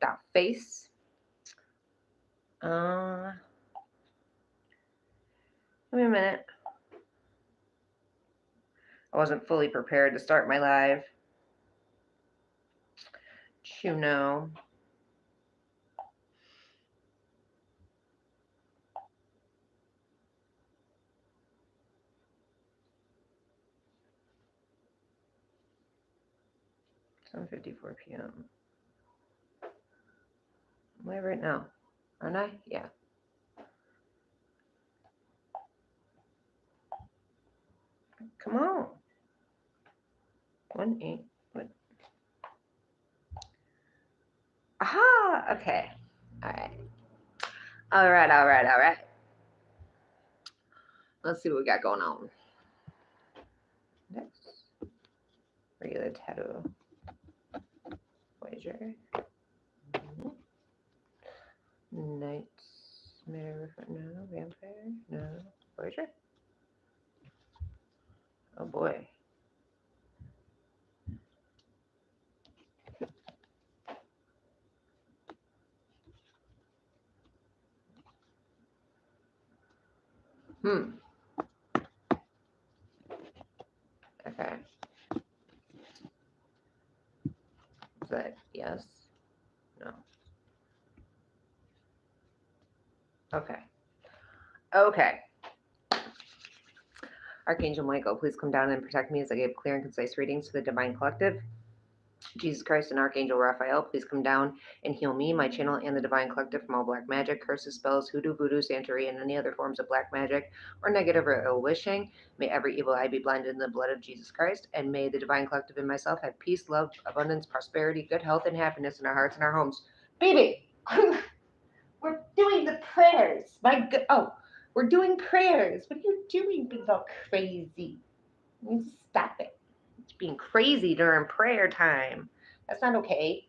that face. Give me a minute. I wasn't fully prepared to start my live. You know. It's 7:54 p.m. I'm live right now, aren't I? Yeah. Come on. 1-8. What? Aha! Okay. All right. All right. Let's see what we got going on. Next. Regular tattoo. Voyager. Nightmare. No. Vampire. No. Voyager. Oh boy. Okay. Is that yes? No. Okay. Archangel Michael, please come down and protect me as I give clear and concise readings to the Divine Collective. Jesus Christ and Archangel Raphael, please come down and heal me, my channel, and the Divine Collective from all black magic, curses, spells, hoodoo, voodoo, santeria, and any other forms of black magic or negative or ill wishing. May every evil eye be blinded in the blood of Jesus Christ, and may the Divine Collective and myself have peace, love, abundance, prosperity, good health, and happiness in our hearts and our homes. Baby, we're doing the prayers. We're doing prayers. What are you doing, being all crazy? You need to stop it. Being crazy during prayer time. That's not okay.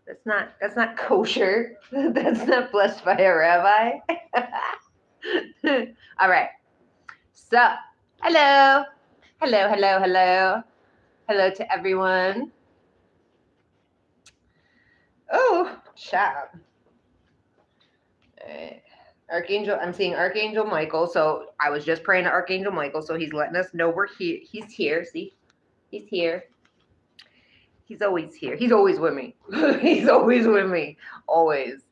That's not kosher. That's not blessed by a rabbi. All right. So, hello to everyone. Oh, child. All right. Archangel, I'm seeing Archangel Michael. So I was just praying to Archangel Michael. So he's letting us know we're here. He's here. See, he's here. He's always here. He's always with me. He's always with me. Always.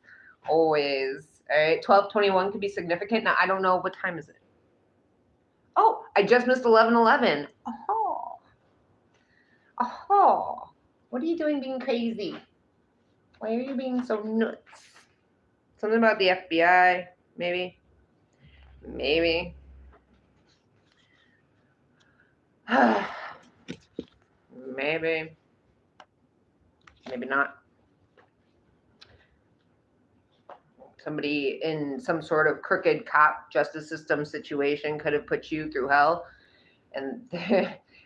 All right. 12:21 could be significant. Now I don't know what time is it. Oh, I just missed 11:11. Oh. What are you doing being crazy? Why are you being so nuts? Something about the FBI, maybe. Maybe not. Somebody in some sort of crooked cop justice system situation could have put you through hell, and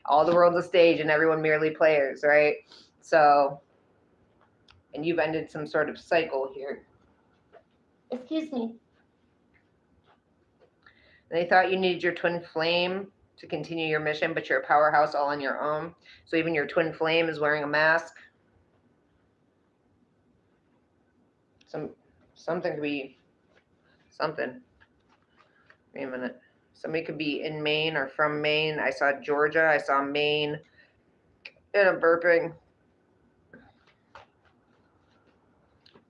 all the world's a stage and everyone merely players, right? So, and you've ended some sort of cycle here. Excuse me. They thought you needed your twin flame to continue your mission, but you're a powerhouse all on your own. So even your twin flame is wearing a mask. Something could be something. Wait a minute. Somebody could be in Maine or from Maine. I saw Georgia. I saw Maine. And I'm burping.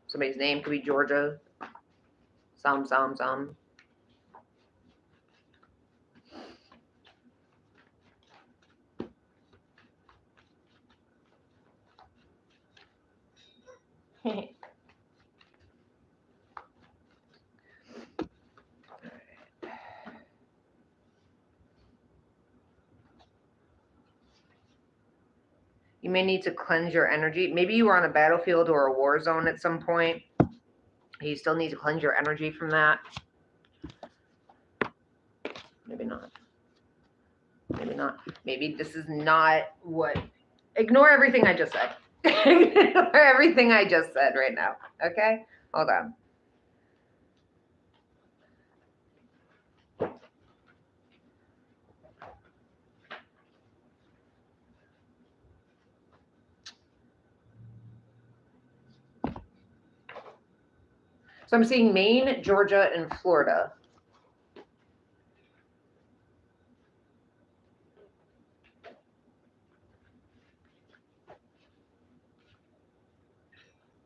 Somebody's name could be Georgia. Some. You may need to cleanse your energy. Maybe you were on a battlefield or a war zone at some point. You still need to cleanse your energy from that. Maybe not. Maybe this is not what. Ignore everything I just said. Ignore everything I just said right now. Okay? Hold on. So I'm seeing Maine, Georgia, and Florida.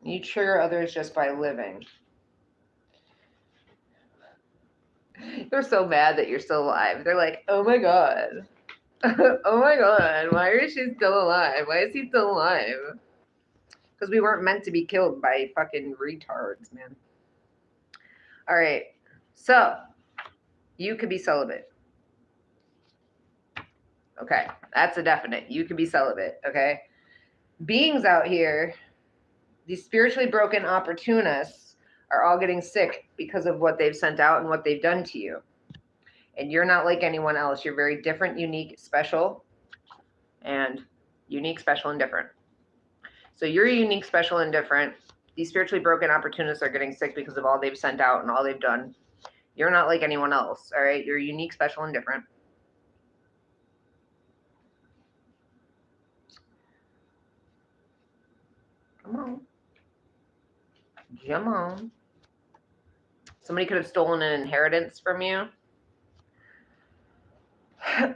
You trigger others just by living. They're so mad that you're still alive. They're like, oh my God. Oh my God. Why is she still alive? Why is he still alive? Because we weren't meant to be killed by fucking retards, man. All right. So, you could be celibate. Okay. That's a definite. You could be celibate. Okay. Beings out here, these spiritually broken opportunists, are all getting sick because of what they've sent out and what they've done to you. And you're not like anyone else. You're very different, unique, special, and unique, special, and different. So you're unique, special, and different. These spiritually broken opportunists are getting sick because of all they've sent out and all they've done. You're not like anyone else, all right? You're unique, special, and different. Come on. Come on. Somebody could have stolen an inheritance from you. And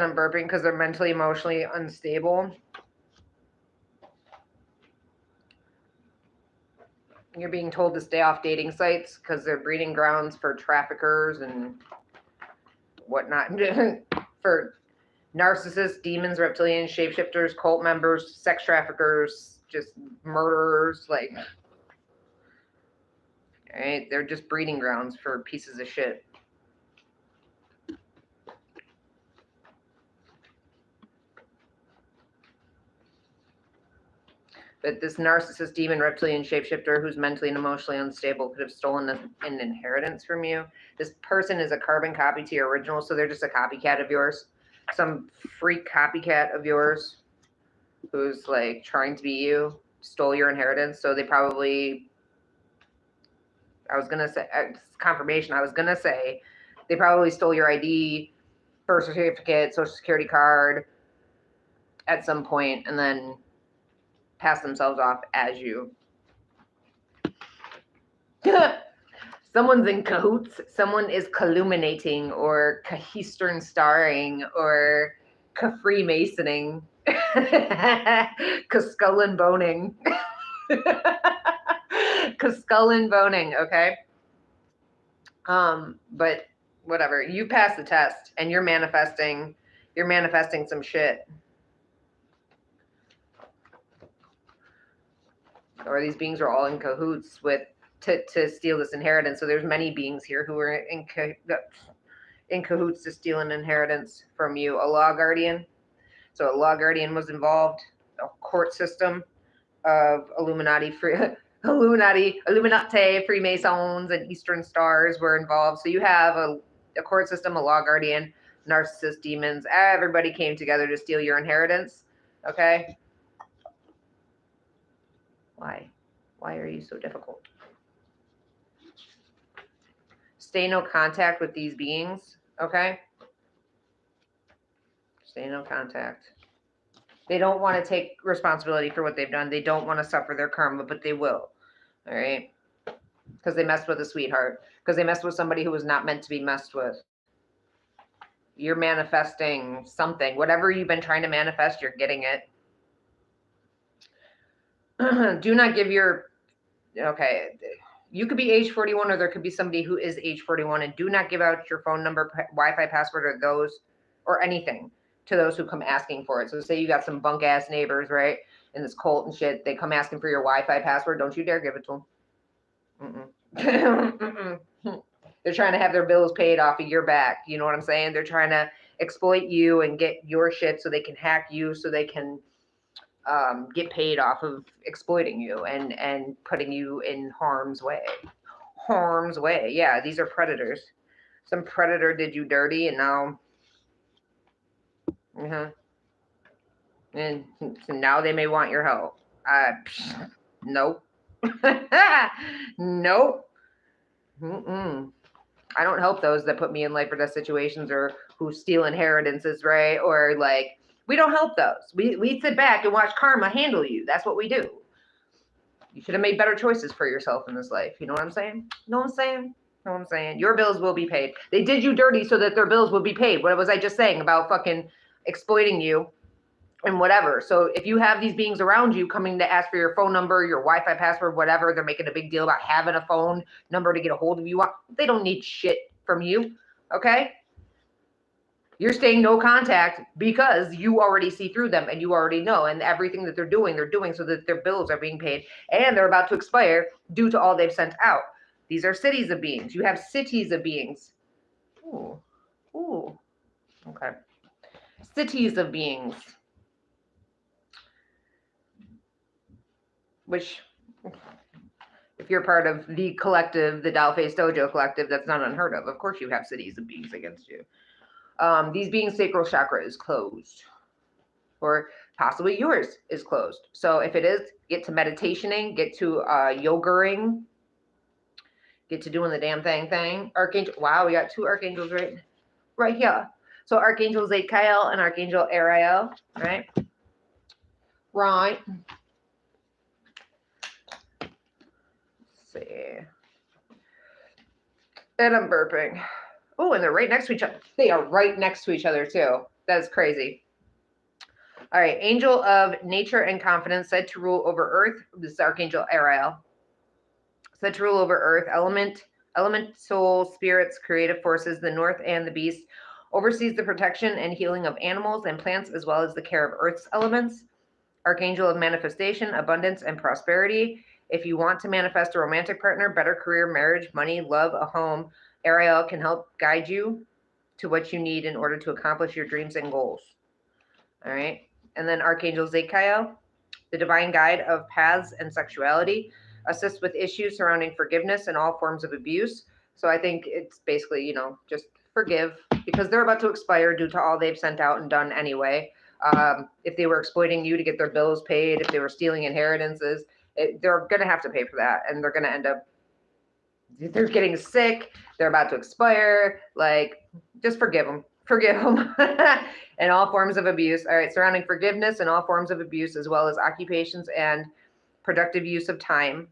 I'm burping because they're mentally, emotionally unstable. You're being told to stay off dating sites because they're breeding grounds for traffickers and whatnot. For narcissists, demons, reptilians, shapeshifters, cult members, sex traffickers, just murderers. Like, all right, they're just breeding grounds for pieces of shit. But this narcissist, demon, reptilian, shapeshifter who's mentally and emotionally unstable could have stolen an inheritance from you. This person is a carbon copy to your original, so they're just a copycat of yours. Some freak copycat of yours who's like trying to be you, stole your inheritance. So they probably, I was going to say, confirmation, I was going to say, they probably stole your ID, birth certificate, social security card at some point, and then pass themselves off as you. Someone's in cahoots. Someone is colluminating or Eastern starring or Freemasoning. Skull and boning. Skull and boning, okay? But whatever. You pass the test and you're manifesting some shit. Or these beings are all in cahoots to steal this inheritance. So there's many beings here who are in cahoots to steal an inheritance from you. A law guardian. So a law guardian was involved. A court system of Illuminati, Freemasons, and Eastern Stars were involved. So you have a court system, a law guardian, narcissist, demons. Everybody came together to steal your inheritance. Okay. Why? Why are you so difficult? Stay no contact with these beings, okay? Stay no contact. They don't want to take responsibility for what they've done. They don't want to suffer their karma, but they will, all right? Because they messed with a sweetheart. Because they messed with somebody who was not meant to be messed with. You're manifesting something. Whatever you've been trying to manifest, you're getting it. Do not give your, okay, you could be age 41 or there could be somebody who is age 41, and do not give out your phone number, Wi-Fi password, or those, or anything to those who come asking for it. So say you got some bunk ass neighbors, right? In this cult and shit, they come asking for your Wi-Fi password. Don't you dare give it to them. They're trying to have their bills paid off of your back. You know what I'm saying? They're trying to exploit you and get your shit so they can hack you, so they can get paid off of exploiting you and putting you in harm's way. Harm's way. Yeah, these are predators. Some predator did you dirty, and now, and so now they may want your help. Nope. Nope. I don't help those that put me in life or death situations or who steal inheritances, right? Or like, we don't help those. We sit back and watch karma handle you. That's what we do. You should have made better choices for yourself in this life. You know what I'm saying? Know what I'm saying? Know what I'm saying? Your bills will be paid. They did you dirty so that their bills would be paid. What was I just saying about fucking exploiting you and whatever? So if you have these beings around you coming to ask for your phone number, your Wi-Fi password, whatever, they're making a big deal about having a phone number to get a hold of you. They don't need shit from you, okay? You're staying no contact because you already see through them and you already know. And everything that they're doing so that their bills are being paid and they're about to expire due to all they've sent out. These are cities of beings. You have cities of beings. Ooh. Ooh. Okay. Cities of beings. Which, if you're part of the collective, the Dollface Dojo collective, that's not unheard of. Of course you have cities of beings against you. These beings' sacral chakra is closed, or possibly yours is closed. So if it is, get to meditationing, get to yogaing, get to doing the damn thing. Archangel, wow, we got two archangels right here. So Archangel Raguel and Archangel Raguel, right? Right. Let's see. And I'm burping. Oh, and they're right next to each other. They are right next to each other, too. That's crazy. All right. Angel of nature and confidence, said to rule over earth. This is Archangel Raguel. Said to rule over earth, elemental spirits, creative forces, the north and the beast. Oversees the protection and healing of animals and plants, as well as the care of earth's elements. Archangel of manifestation, abundance, and prosperity. If you want to manifest a romantic partner, better career, marriage, money, love, a home, Raguel can help guide you to what you need in order to accomplish your dreams and goals. All right. And then Archangel Raguel, the divine guide of paths and sexuality, assists with issues surrounding forgiveness and all forms of abuse. So I think it's basically, just forgive because they're about to expire due to all they've sent out and done anyway. If they were exploiting you to get their bills paid, if they were stealing inheritances, they're going to have to pay for that. And they're going to end up, they're getting sick. They're about to expire. Like, just forgive them. Forgive them. And all forms of abuse. All right. Surrounding forgiveness and all forms of abuse, as well as occupations and productive use of time.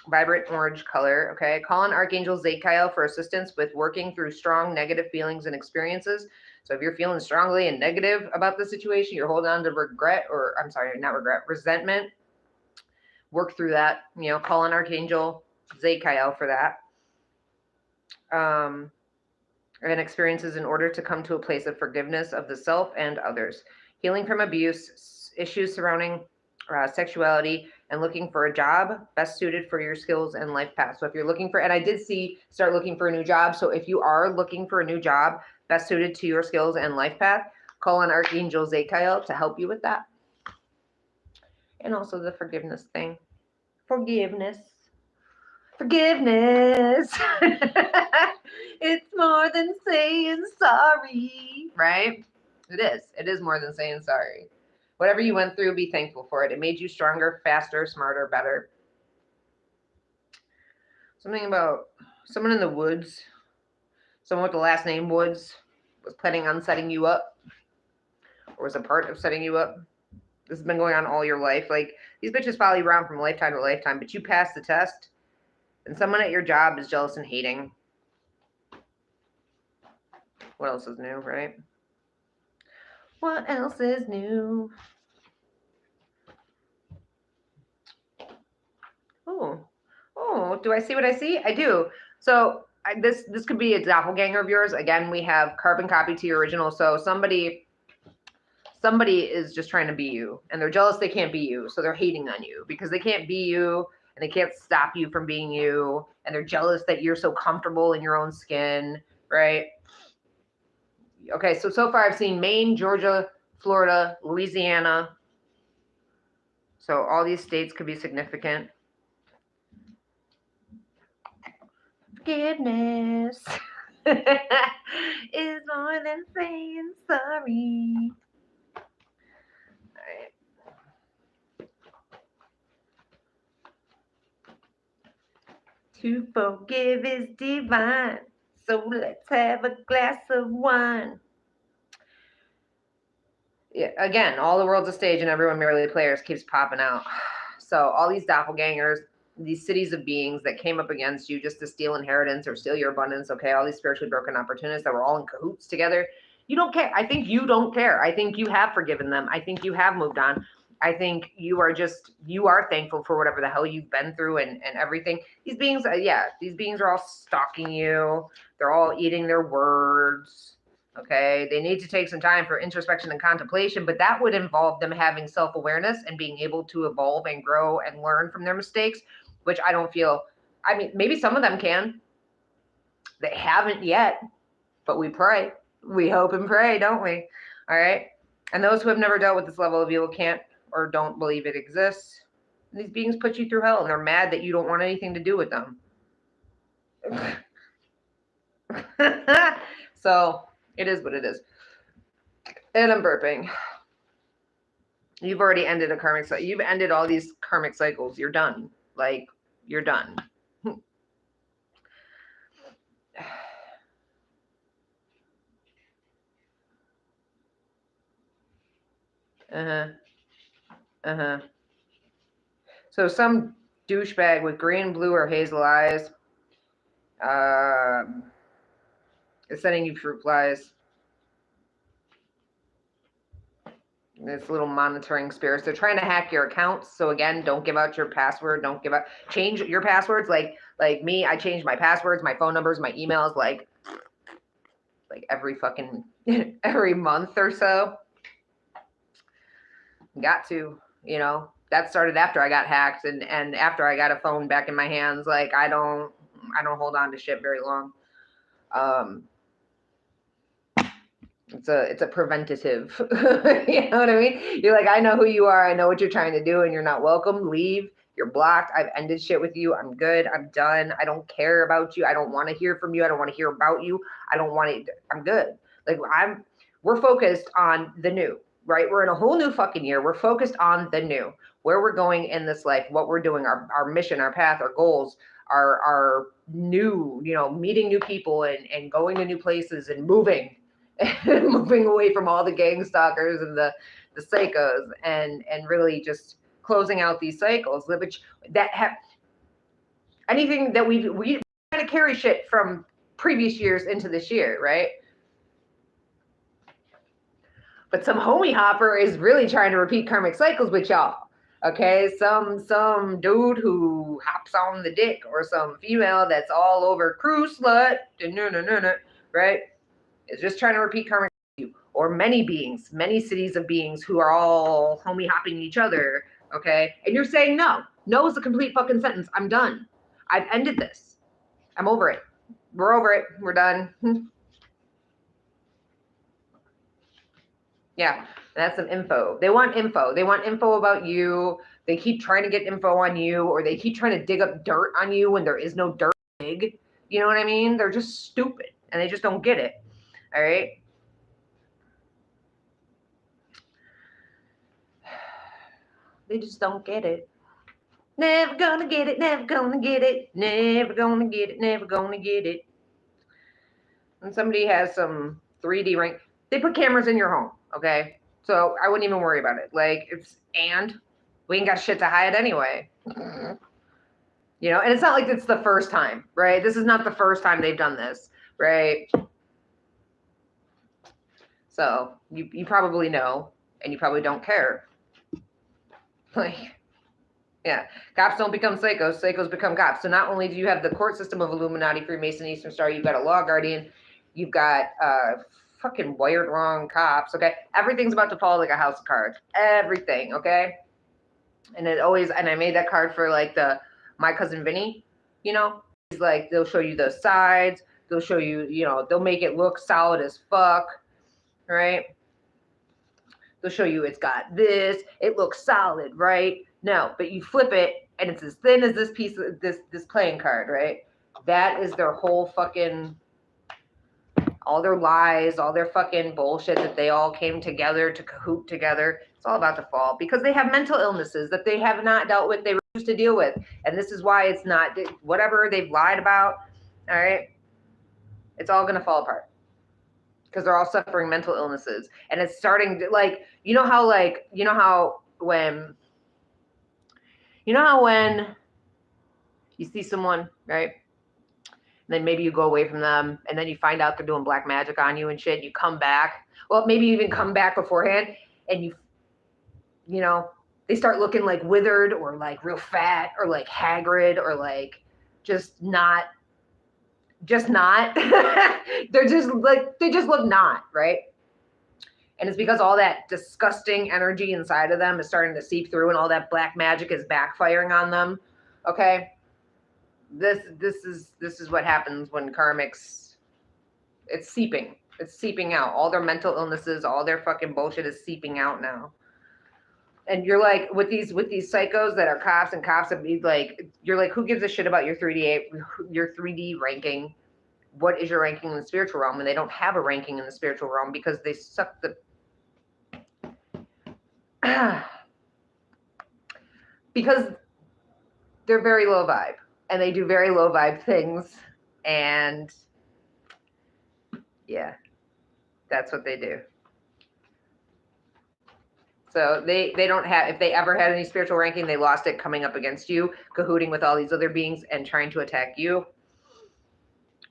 Vibrant orange color. Okay. Call on Archangel Raguel for assistance with working through strong negative feelings and experiences. So if you're feeling strongly and negative about the situation, you're holding on to resentment. Work through that. Call on Archangel Raguel for that. And experiences in order to come to a place of forgiveness of the self and others. Healing from abuse, issues surrounding sexuality, and looking for a job best suited for your skills and life path. So if you're looking for, and I did see, start looking for a new job. So if you are looking for a new job best suited to your skills and life path, call on Archangel Raguel to help you with that. And also the forgiveness thing. Forgiveness. It's more than saying sorry, right? It is. It is more than saying sorry. Whatever you went through, be thankful for it. It made you stronger, faster, smarter, better. Something about someone in the woods, someone with the last name Woods, was planning on setting you up or was a part of setting you up. This has been going on all your life. Like, these bitches follow you around from lifetime to lifetime, but you passed the test, and someone at your job is jealous and hating. What else is new, right? What else is new? Oh, do I see what I see? I do. So this could be a doppelganger of yours. Again, we have carbon copy to your original. So somebody is just trying to be you, and they're jealous they can't be you. So they're hating on you because they can't be you, and they can't stop you from being you. And they're jealous that you're so comfortable in your own skin, right? Okay, so far I've seen Maine, Georgia, Florida, Louisiana. So all these states could be significant. Forgiveness is more than saying sorry. All right. To forgive is divine. So let's have a glass of wine. Yeah, again, all the world's a stage and everyone merely players keeps popping out. So all these doppelgangers, these cities of beings that came up against you just to steal inheritance or steal your abundance, okay, all these spiritually broken opportunists that were all in cahoots together, you don't care. I think you don't care. I think you have forgiven them. I think you have moved on. I think you are thankful for whatever the hell you've been through and everything. These beings, these beings are all stalking you. They're all eating their words. Okay, they need to take some time for introspection and contemplation, but that would involve them having self-awareness and being able to evolve and grow and learn from their mistakes, which I don't feel, I mean, maybe some of them can. They haven't yet, but we pray. We hope and pray, don't we? All right. And those who have never dealt with this level of evil can't or don't believe it exists. And these beings put you through hell, and they're mad that you don't want anything to do with them. So it is what it is. And I'm burping. You've already ended a karmic cycle. You've ended all these karmic cycles. You're done. Like, you're done. So some douchebag with green, blue, or hazel eyes is sending you fruit flies. This little monitoring spirits. They're trying to hack your accounts. So again, don't give out your password. Don't give out. Change your passwords. Like me, I changed my passwords, my phone numbers, my emails, like every fucking every month or so. Got to, that started after I got hacked and after I got a phone back in my hands. Like I don't hold on to shit very long. It's a preventative. You know what I mean? You're like, I know who you are. I know what you're trying to do, and you're not welcome. Leave. You're blocked. I've ended shit with you. I'm good. I'm done. I don't care about you. I don't want to hear from you. I don't want to hear about you. I don't want to. I'm good. Like we're focused on the new, right? We're in a whole new fucking year. We're focused on the new, where we're going in this life, what we're doing, our mission, our path, our goals, our new, meeting new people and going to new places and moving. Moving away from all the gang stalkers and the psychos and really just closing out these cycles, which that have anything that we trying to carry shit from previous years into this year, right? But some homie hopper is really trying to repeat karmic cycles with y'all. Okay, some dude who hops on the dick or some female that's all over cruise slut, right? Is just trying to repeat karmic, or many beings, many cities of beings who are all homie hopping each other, okay? And you're saying no. No is a complete fucking sentence. I'm done. I've ended this. I'm over it. We're over it. We're done. Yeah, that's some info. They want info. They want info about you. They keep trying to get info on you, or they keep trying to dig up dirt on you when there is no dirt to dig. You know what I mean? They're just stupid, and they just don't get it. All right. They just don't get it. Never gonna get it. Never gonna get it. Never gonna get it. Never gonna get it. And somebody has some 3D ring. They put cameras in your home. Okay. So I wouldn't even worry about it. Like we ain't got shit to hide anyway. And it's not like it's the first time, right? This is not the first time they've done this, right? So you probably know, and you probably don't care. Like, yeah, cops don't become psychos. Psychos become cops. So not only do you have the court system of Illuminati, Freemason, Eastern Star, you've got a law guardian, you've got fucking wired wrong cops. Okay, everything's about to fall like a house of cards. Everything. Okay, and I made that card for like my cousin Vinny. He's like, they'll show you the sides. They'll show you, they'll make it look solid as fuck. Right? They'll show you it's got this. It looks solid, right? No, but you flip it and it's as thin as this piece of this playing card, right? That is their whole fucking, all their lies, all their fucking bullshit that they all came together to cahoot together. It's all about to fall because they have mental illnesses that they have not dealt with. They refuse to deal with. And this is why it's not whatever they've lied about. All right. It's all going to fall apart. Because they're all suffering mental illnesses. And it's starting to, like, how when, You know how when you see someone, right? And then maybe you go away from them and then you find out they're doing black magic on you and shit. You come back. Well, maybe you even come back beforehand and you know, they start looking like withered or like real fat or like haggard or like just not. They're just like, they just look not, right? And it's because all that disgusting energy inside of them is starting to seep through and all that black magic is backfiring on them. Okay. This is what happens when karmics, it's seeping out. All their mental illnesses, all their fucking bullshit is seeping out now. And you're like, with these psychos that are cops and cops that be like, you're like, who gives a shit about your 3D ranking? What is your ranking in the spiritual realm? And they don't have a ranking in the spiritual realm because they suck the because they're very low vibe and they do very low vibe things. And yeah, that's what they do. So they don't have, if they ever had any spiritual ranking, they lost it coming up against you, cahooting with all these other beings and trying to attack you.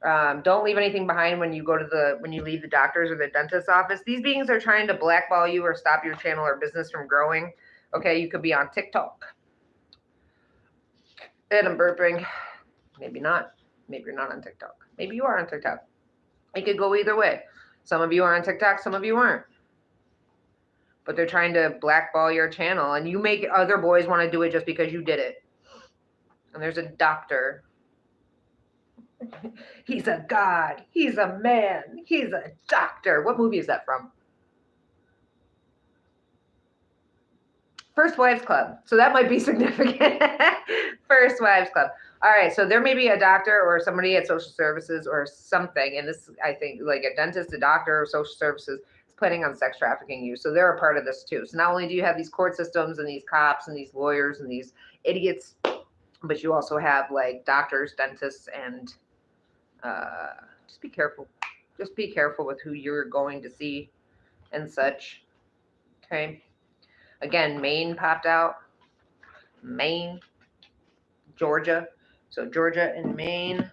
Don't leave anything behind when you leave the doctor's or the dentist's office. These beings are trying to blackball you or stop your channel or business from growing. Okay, you could be on TikTok. And I'm burping. Maybe not. Maybe you're not on TikTok. Maybe you are on TikTok. It could go either way. Some of you are on TikTok, some of you aren't. But they're trying to blackball your channel, and you make other boys want to do it just because you did it. And there's a doctor. He's a god. He's a man. He's a doctor. What movie is that from? First Wives Club. So that might be significant. First Wives Club. All right. So there may be a doctor or somebody at social services or something. And this, I think, like a dentist, a doctor, or social services is planning on sex trafficking you. So they're a part of this too. So not only do you have these court systems and these cops and these lawyers and these idiots, but you also have like doctors, dentists, and just be careful. Just be careful with who you're going to see and such. Okay. Again, Maine popped out. Maine, Georgia. So Georgia and Maine,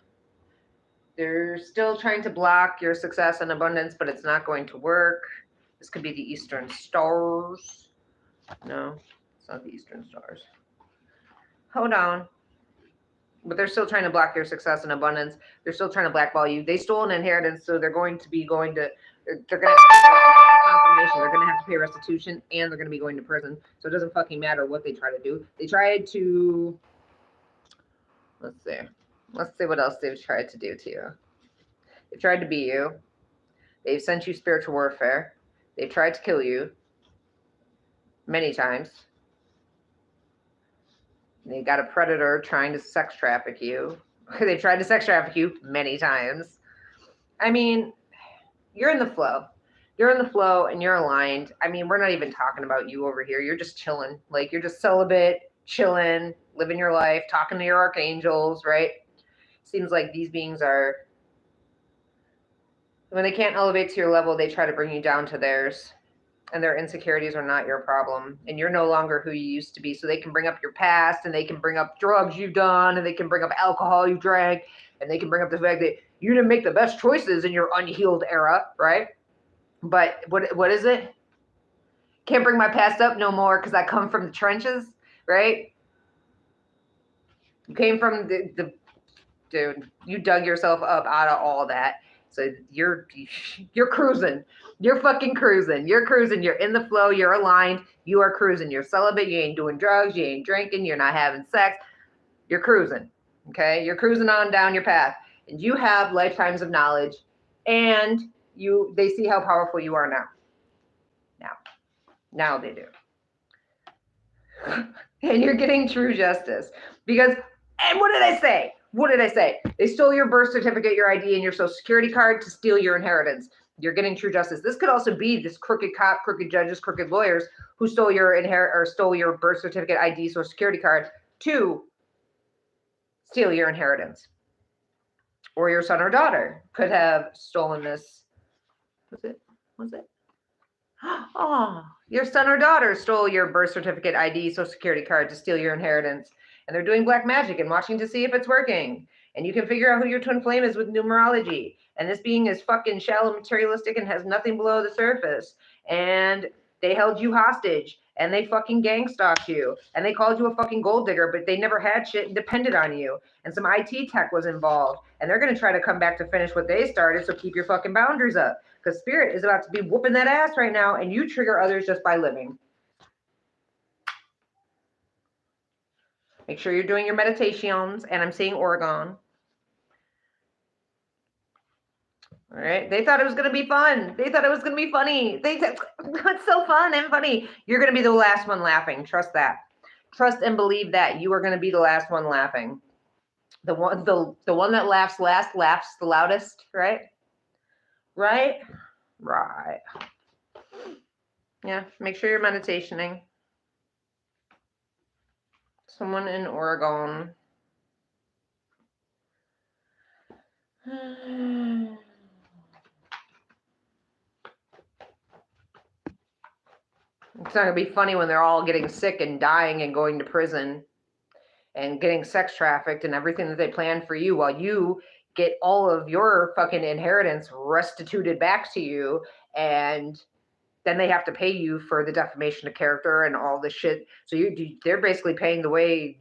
they're still trying to block your success and abundance, but it's not going to work. This could be the Eastern Stars. No, it's not the Eastern Stars. Hold on. But they're still trying to block your success and abundance. They're still trying to blackball you. They stole an inheritance, so they're going to be they're going to confirmation. They're going to have to pay restitution, and they're going to be going to prison. So it doesn't fucking matter what they try to do. They tried to, let's see what else they've tried to do to you. They've tried to beat you. They've sent you spiritual warfare. They've tried to kill you many times. They got a predator trying to sex traffic you. They've tried to sex traffic you many times. I mean, you're in the flow. You're in the flow and you're aligned. I mean, we're not even talking about you over here. You're just chilling. Like, you're just celibate, chilling, living your life, talking to your archangels, right? Seems like these beings are, when they can't elevate to your level, they try to bring you down to theirs. And their insecurities are not your problem. And you're no longer who you used to be. So they can bring up your past, and they can bring up drugs you've done, and they can bring up alcohol you drank, and they can bring up the fact that you didn't make the best choices in your unhealed era, right? But what is it? Can't bring my past up no more because I come from the trenches, right? You came from the dude, you dug yourself up out of all that. So you're cruising. You're fucking cruising. You're cruising. You're in the flow. You're aligned. You are cruising. You're celibate. You ain't doing drugs. You ain't drinking. You're not having sex. You're cruising. Okay? You're cruising on down your path. And you have lifetimes of knowledge. And they see how powerful you are now. Now they do. And you're getting true justice. Because, and what did I say? What did I say? They stole your birth certificate, your ID, and your social security card to steal your inheritance. You're getting true justice. This could also be this crooked cop, crooked judges, crooked lawyers who stole your birth certificate, ID, social security card to steal your inheritance. Or your son or daughter could have stolen this. Was it? Oh, your son or daughter stole your birth certificate, ID, social security card to steal your inheritance. And they're doing black magic and watching to see if it's working. And you can figure out who your twin flame is with numerology. And this being is fucking shallow, materialistic, and has nothing below the surface. And they held you hostage. And they fucking gang stalked you. And they called you a fucking gold digger, but they never had shit and depended on you. And some IT tech was involved. And they're going to try to come back to finish what they started, so keep your fucking boundaries up. Because Spirit is about to be whooping that ass right now, and you trigger others just by living. Make sure you're doing your meditations, and I'm seeing Oregon. All right. They thought it was going to be fun. They thought it was going to be funny. They said, it's so fun and funny. You're going to be the last one laughing. Trust that. Trust and believe that. You are going to be the last one laughing. The one that laughs last laughs the loudest, right? Right? Right. Yeah. Make sure you're meditationing. Someone in Oregon. It's not going to be funny when they're all getting sick and dying and going to prison and getting sex trafficked and everything that they planned for you, while you get all of your fucking inheritance restituted back to you, and then they have to pay you for the defamation of character and all this shit. So they're basically paying the way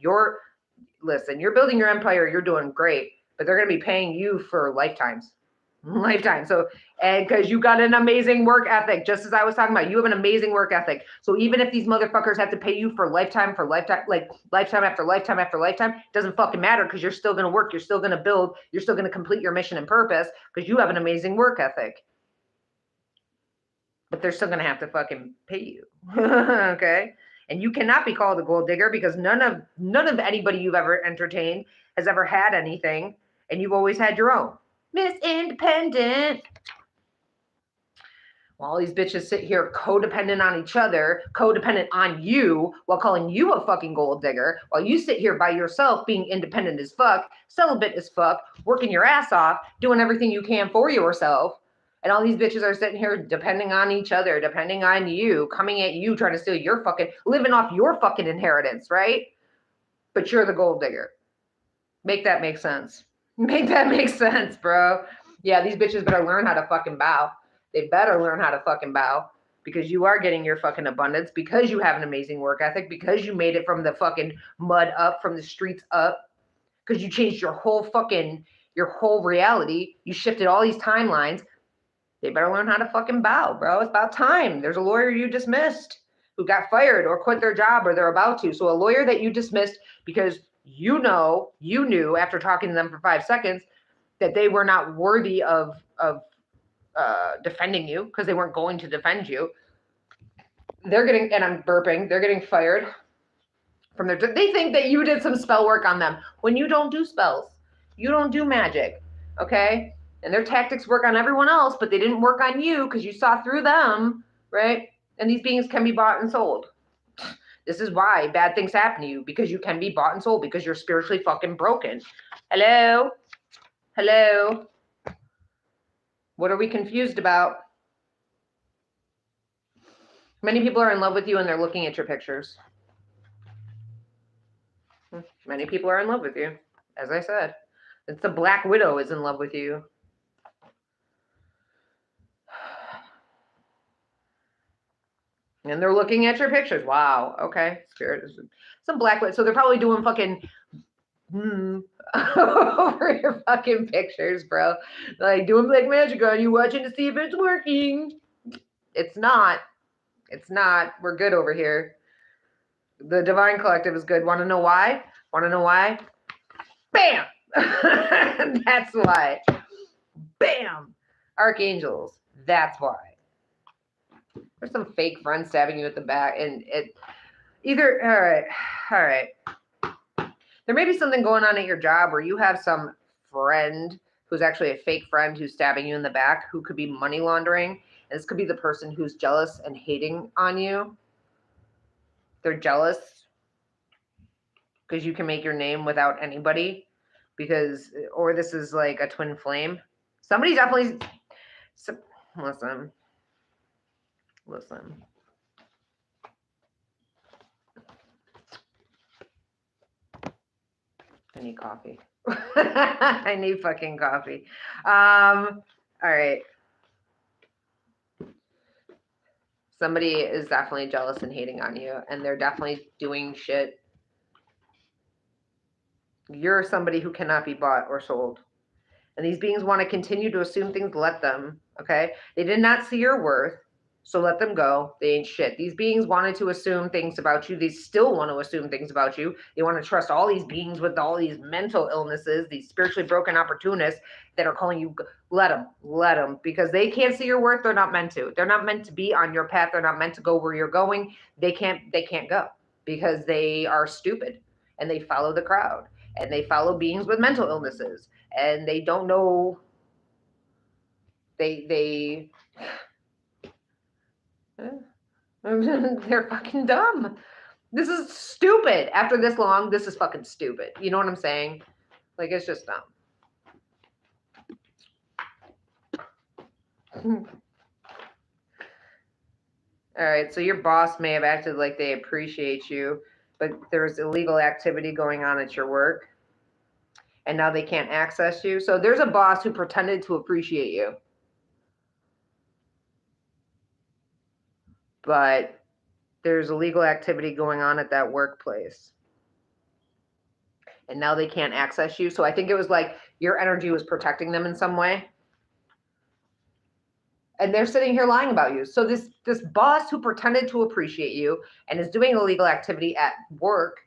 listen, you're building your empire, you're doing great, but they're going to be paying you for lifetimes. So, and because you got an amazing work ethic, just as I was talking about, you have an amazing work ethic. So even if these motherfuckers have to pay you for lifetime, like lifetime after lifetime after lifetime, it doesn't fucking matter, because you're still going to work, you're still going to build, you're still going to complete your mission and purpose, because you have an amazing work ethic. But they're still going to have to fucking pay you. Okay? And you cannot be called a gold digger, because none of anybody you've ever entertained has ever had anything, and you've always had your own. Miss Independent. While all these bitches sit here codependent on each other, codependent on you, while calling you a fucking gold digger, while you sit here by yourself being independent as fuck, celibate as fuck, working your ass off, doing everything you can for yourself. And all these bitches are sitting here depending on each other, depending on you, coming at you, trying to steal your fucking, living off your fucking inheritance, right? But you're the gold digger. Make that make sense. Make that make sense, bro. Yeah, these bitches better learn how to fucking bow. They better learn how to fucking bow, because you are getting your fucking abundance, because you have an amazing work ethic, because you made it from the fucking mud up, from the streets up, because you changed your whole reality. You shifted all these timelines. They better learn how to fucking bow, bro. It's about time. There's a lawyer you dismissed who got fired or quit their job, or they're about to. So a lawyer that you dismissed because you knew after talking to them for 5 seconds that they were not worthy of defending you, because they weren't going to defend you. They're getting, and I'm burping, they're getting fired from their, they think that you did some spell work on them, when you don't do spells. You don't do magic, okay? And their tactics work on everyone else, but they didn't work on you, because you saw through them, right? And these beings can be bought and sold. This is why bad things happen to you, because you can be bought and sold, because you're spiritually fucking broken. Hello? Hello? What are we confused about? Many people are in love with you, and they're looking at your pictures. Many people are in love with you. As I said, it's the Black Widow is in love with you. And they're looking at your pictures. Wow. Okay. Spirit is some Black Widow. So they're probably doing fucking over your fucking pictures, bro. Like doing black magic on you, watching to see if it's working. It's not. It's not. We're good over here. The Divine Collective is good. Want to know why? Want to know why? Bam! That's why. Bam! Archangels. That's why. There's some fake friend stabbing you at the back, and it either, all right. There may be something going on at your job where you have some friend who's actually a fake friend who's stabbing you in the back, who could be money laundering. And this could be the person who's jealous and hating on you. They're jealous because you can make your name without anybody, or this is like a twin flame. Somebody definitely, listen. Listen. I need coffee. I need fucking coffee. All right. Somebody is definitely jealous and hating on you, and they're definitely doing shit. You're somebody who cannot be bought or sold. And these beings want to continue to assume things. Let them, okay? They did not see your worth, so let them go. They ain't shit. These beings wanted to assume things about you. They still want to assume things about you. They want to trust all these beings with all these mental illnesses, these spiritually broken opportunists that are calling you. Let them, because they can't see your worth. They're not meant to. They're not meant to be on your path. They're not meant to go where you're going. They can't go because they are stupid and they follow the crowd and they follow beings with mental illnesses and they don't know. They're fucking dumb. This is stupid. After this long, this is fucking stupid. You know what I'm saying? Like, it's just dumb. All right, so your boss may have acted like they appreciate you, but there's illegal activity going on at your work, and now they can't access you. So there's a boss who pretended to appreciate you, but there's illegal activity going on at that workplace, and now they can't access you. So I think it was like your energy was protecting them in some way. And they're sitting here lying about you. So this boss who pretended to appreciate you and is doing illegal activity at work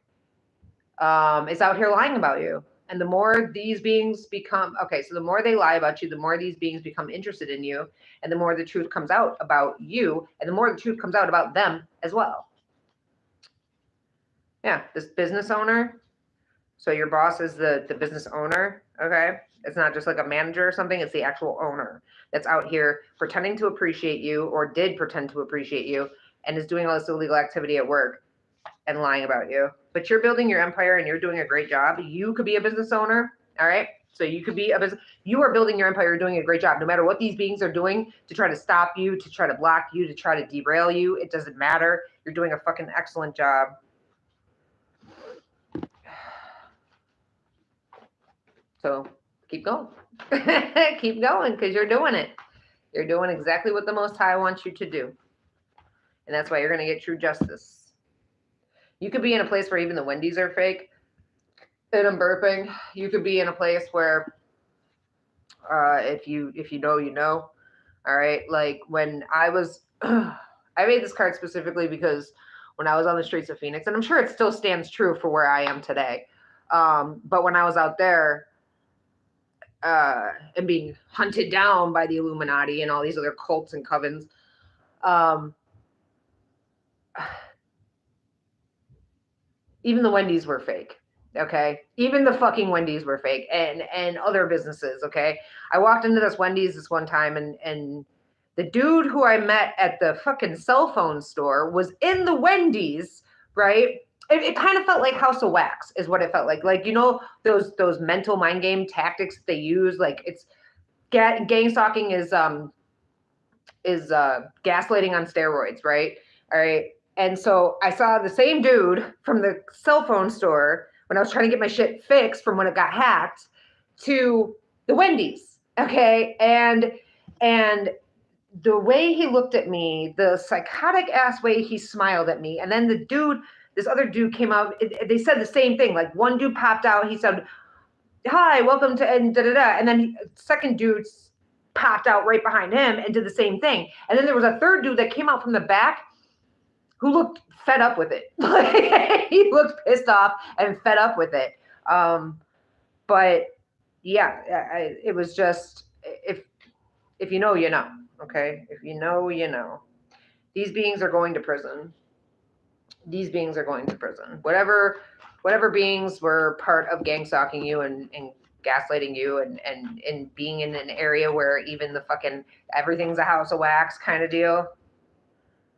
is out here lying about you. And the more these beings become, okay, so the more they lie about you, the more these beings become interested in you, and the more the truth comes out about you, and the more the truth comes out about them as well. Yeah, this business owner. So your boss is the business owner, okay? It's not just like a manager or something. It's the actual owner that's out here pretending to appreciate you or did pretend to appreciate you and is doing all this illegal activity at work and lying about you. But you're building your empire and you're doing a great job. You could be a business owner, all right? So you could be a business. You are building your empire. You're doing a great job. No matter what these beings are doing to try to stop you, to try to block you, to try to derail you, it doesn't matter. You're doing a fucking excellent job. So keep going. Keep going because you're doing it. You're doing exactly what the Most High wants you to do. And that's why you're going to get true justice. You could be in a place where even the Wendy's are fake. And I'm burping. You could be in a place where if you know, you know. All right. Like when I was, I made this card specifically because when I was on the streets of Phoenix, and I'm sure it still stands true for where I am today. But when I was out there, and being hunted down by the Illuminati and all these other cults and covens. Even the Wendy's were fake. Okay. Even the fucking Wendy's were fake and other businesses. Okay. I walked into this Wendy's this one time and the dude who I met at the fucking cell phone store was in the Wendy's, right? It kind of felt like House of Wax is what it felt like. Like, you know, those mental mind game tactics that they use. Like it's gang stalking is gaslighting on steroids, right? All right. And so I saw the same dude from the cell phone store when I was trying to get my shit fixed from when it got hacked to the Wendy's. Okay. And the way he looked at me, the psychotic ass way he smiled at me. And then this other dude came out. They said the same thing. Like one dude popped out. He said, "Hi, welcome to," and da-da-da. And then second dude popped out right behind him and did the same thing. And then there was a third dude that came out from the back who looked fed up with it. He looked pissed off and fed up with it. But yeah, it was just, if you know, you know. Okay? If you know, you know. These beings are going to prison. These beings are going to prison. Whatever beings were part of gang stalking you and gaslighting you and being in an area where even the fucking everything's a house of wax kind of deal,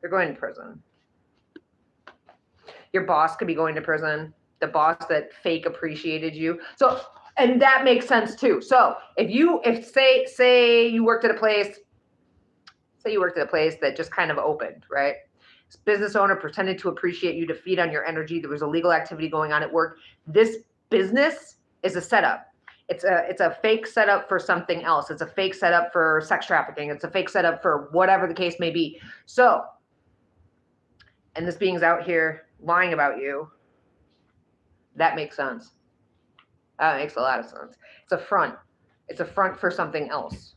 they're going to prison. Your boss could be going to prison. The boss that fake appreciated you. So, and that makes sense too. So if say you worked at a place, say you worked at a place that just kind of opened, right? This business owner pretended to appreciate you to feed on your energy. There was illegal activity going on at work. This business is a setup. It's a fake setup for something else. It's a fake setup for sex trafficking. It's a fake setup for whatever the case may be. So, and this being's out here lying about you. That makes sense. That makes a lot of sense. It's a front. It's a front for something else.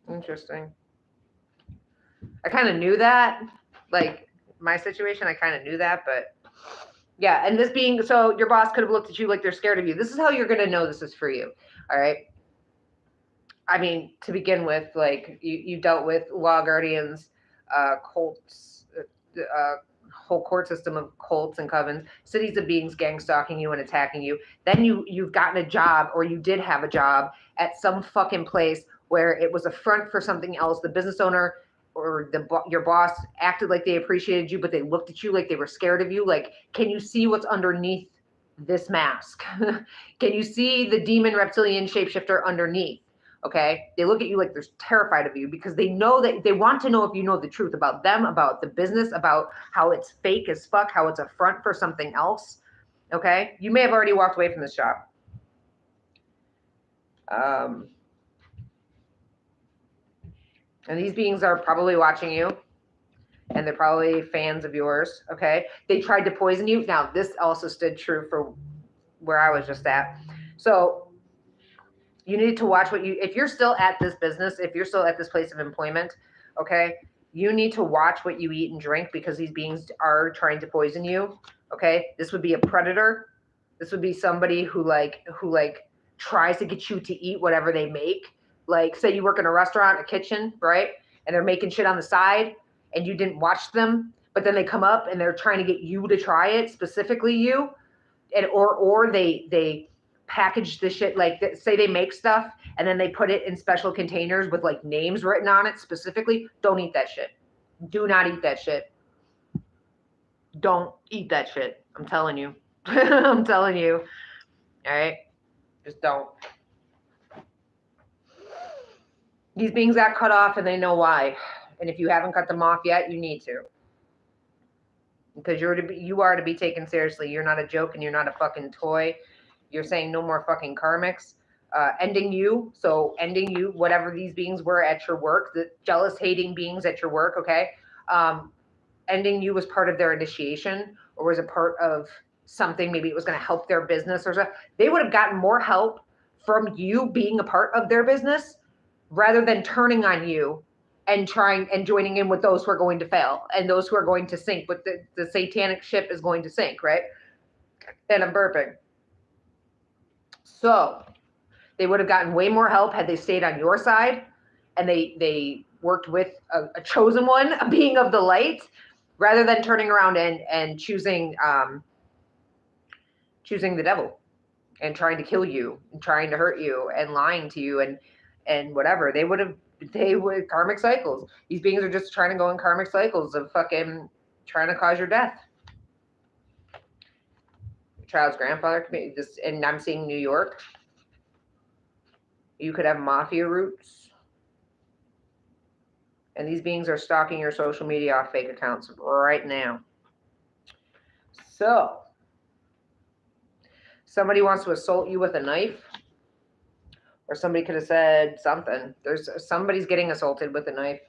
Interesting. I kind of knew that. Like, my situation, I kind of knew that, but yeah. And this being, so your boss could have looked at you like they're scared of you. This is how you're going to know this is for you. All right. I mean, to begin with, like, you dealt with law guardians, cults, whole court system of cults and covens, cities of beings gang stalking you and attacking you. Then you've gotten a job, or you did have a job at some fucking place where it was a front for something else. The business owner or your boss acted like they appreciated you, but they looked at you like they were scared of you. Like, can you see what's underneath this mask? Can you see the demon reptilian shapeshifter underneath? Okay, they look at you like they're terrified of you because they know that they want to know if you know the truth about them, about the business, about how it's fake as fuck, how it's a front for something else. Okay, you may have already walked away from this job. And these beings are probably watching you, and they're probably fans of yours. Okay, they tried to poison you. Now, this also stood true for where I was just at. So you need to watch what you, if you're still at this business, if you're still at this place of employment, okay, you need to watch what you eat and drink because these beings are trying to poison you. Okay, this would be a predator. This would be somebody who tries to get you to eat whatever they make. Like, say you work in a restaurant, a kitchen, right? And they're making shit on the side and you didn't watch them, but then they come up and they're trying to get you to try it, specifically you. And or they package the shit, like, say they make stuff and then they put it in special containers with like names written on it specifically. Don't eat that shit. Do not eat that shit. Don't eat that shit. I'm telling you. I'm telling you. All right? Just don't. These beings got cut off and they know why. And if you haven't cut them off yet, you need to. Because you are to be taken seriously. You're not a joke and you're not a fucking toy. You're saying no more fucking karmics. Ending you. So ending you, whatever these beings were at your work, the jealous, hating beings at your work, okay? Ending you was part of their initiation, or was a part of something. Maybe it was going to help their business or something. They would have gotten more help from you being a part of their business rather than turning on you and trying and joining in with those who are going to fail and those who are going to sink. But the satanic ship is going to sink, right? And I'm burping. So they would have gotten way more help had they stayed on your side and they worked with a chosen one, a being of the light, rather than turning around and choosing the devil and trying to kill you and trying to hurt you and lying to you and whatever. They would karmic cycles. These beings are just trying to go in karmic cycles of fucking trying to cause your death. Your child's grandfather could be just, and I'm seeing New York. You could have mafia roots. And these beings are stalking your social media off fake accounts right now. So, somebody wants to assault you with a knife. Or somebody could have said something. Somebody's getting assaulted with a knife.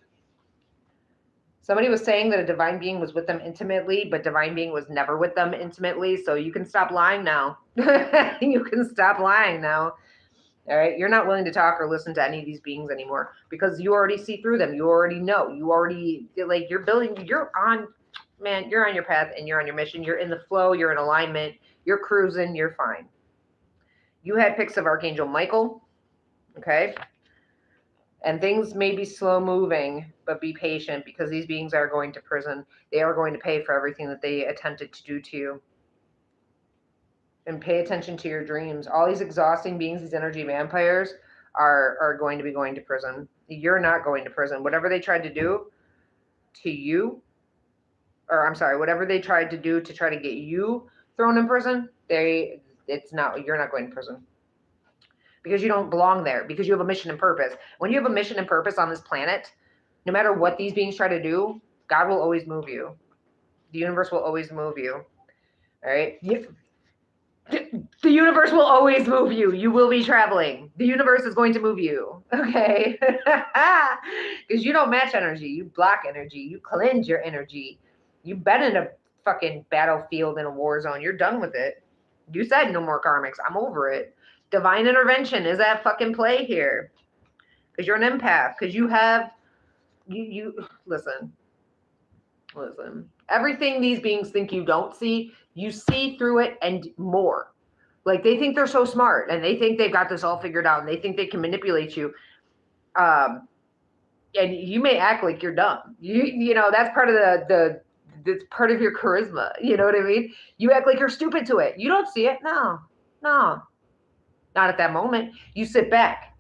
Somebody was saying that a divine being was with them intimately, but divine being was never with them intimately. So you can stop lying now. You can stop lying now. All right. You're not willing to talk or listen to any of these beings anymore because you already see through them. You already know. You already, like, you're on your path and you're on your mission. You're in the flow. You're in alignment. You're cruising. You're fine. You had pics of Archangel Michael. Okay. And things may be slow moving, but be patient because these beings are going to prison. They are going to pay for everything that they attempted to do to you. And pay attention to your dreams. All these exhausting beings, these energy vampires, are going to be going to prison. You're not going to prison. Whatever they tried to do to you, whatever they tried to do to try to get you thrown in prison, you're not going to prison. because you don't belong there, because you have a mission and purpose. When you have a mission and purpose on this planet, no matter what these beings try to do, God will always move you. The universe will always move you. All right? The universe will always move you. You will be traveling. The universe is going to move you. Okay? Because you don't match energy. You block energy. You cleanse your energy. You've been in a fucking battlefield in a war zone. You're done with it. You said no more karmics. I'm over it. Divine intervention is at fucking play here. Because you're an empath. Because you have... You listen. Everything these beings think you don't see, you see through it and more. Like, they think they're so smart and they think they've got this all figured out and they think they can manipulate you. And you may act like you're dumb. You know, that's part of that's part of your charisma. You know what I mean? You act like you're stupid to it. You don't see it. No, not at that moment. You sit back.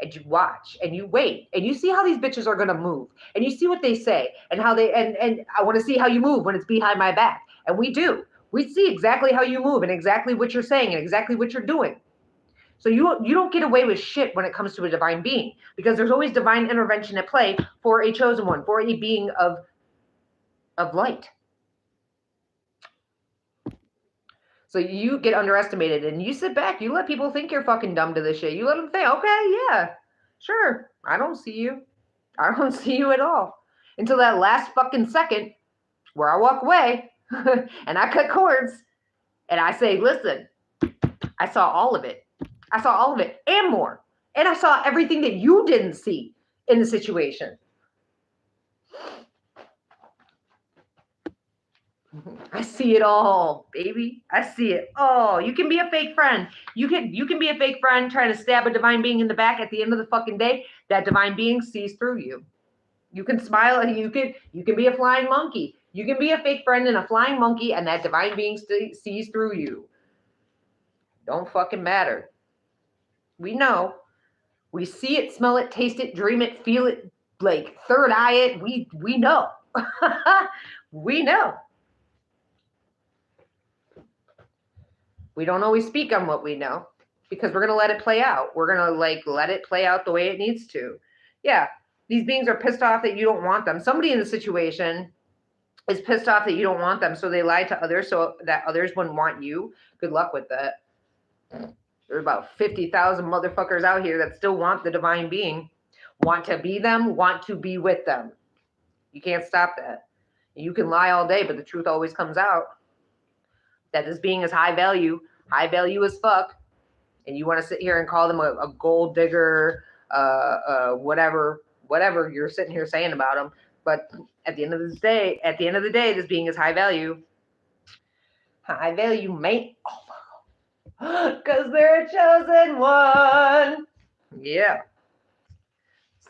And you watch and you wait and you see how these bitches are going to move and you see what they say and how they, and I want to see how you move when it's behind my back. And we see exactly how you move and exactly what you're saying and exactly what you're doing. So you don't get away with shit when it comes to a divine being, because there's always divine intervention at play for a chosen one, for a being of light. So you get underestimated and you sit back. You let people think you're fucking dumb to this shit. You let them think, okay, yeah, sure. I don't see you. I don't see you at all. Until that last fucking second where I walk away and I cut cords and I say, listen, I saw all of it. I saw all of it and more. And I saw everything that you didn't see in the situation. I see it all, baby. I see it all. You can be a fake friend. You can be a fake friend trying to stab a divine being in the back. At the end of the fucking day, that divine being sees through you. You can smile and you can be a flying monkey. You can be a fake friend and a flying monkey, and that divine being sees through you. Don't fucking matter. We know. We see it, smell it, taste it, dream it, feel it, like third eye it. We know. We know. We don't always speak on what we know because we're going to let it play out. We're going to let it play out the way it needs to. Yeah. These beings are pissed off that you don't want them. Somebody in the situation is pissed off that you don't want them. So they lie to others so that others wouldn't want you. Good luck with that. There's about 50,000 motherfuckers out here that still want the divine being, want to be them, want to be with them. You can't stop that. You can lie all day, but the truth always comes out. That this being is high value as fuck, and you want to sit here and call them a gold digger, whatever you're sitting here saying about them. But at the end of the day, this being is high value. High value, mate. Oh, because they're a chosen one. Yeah.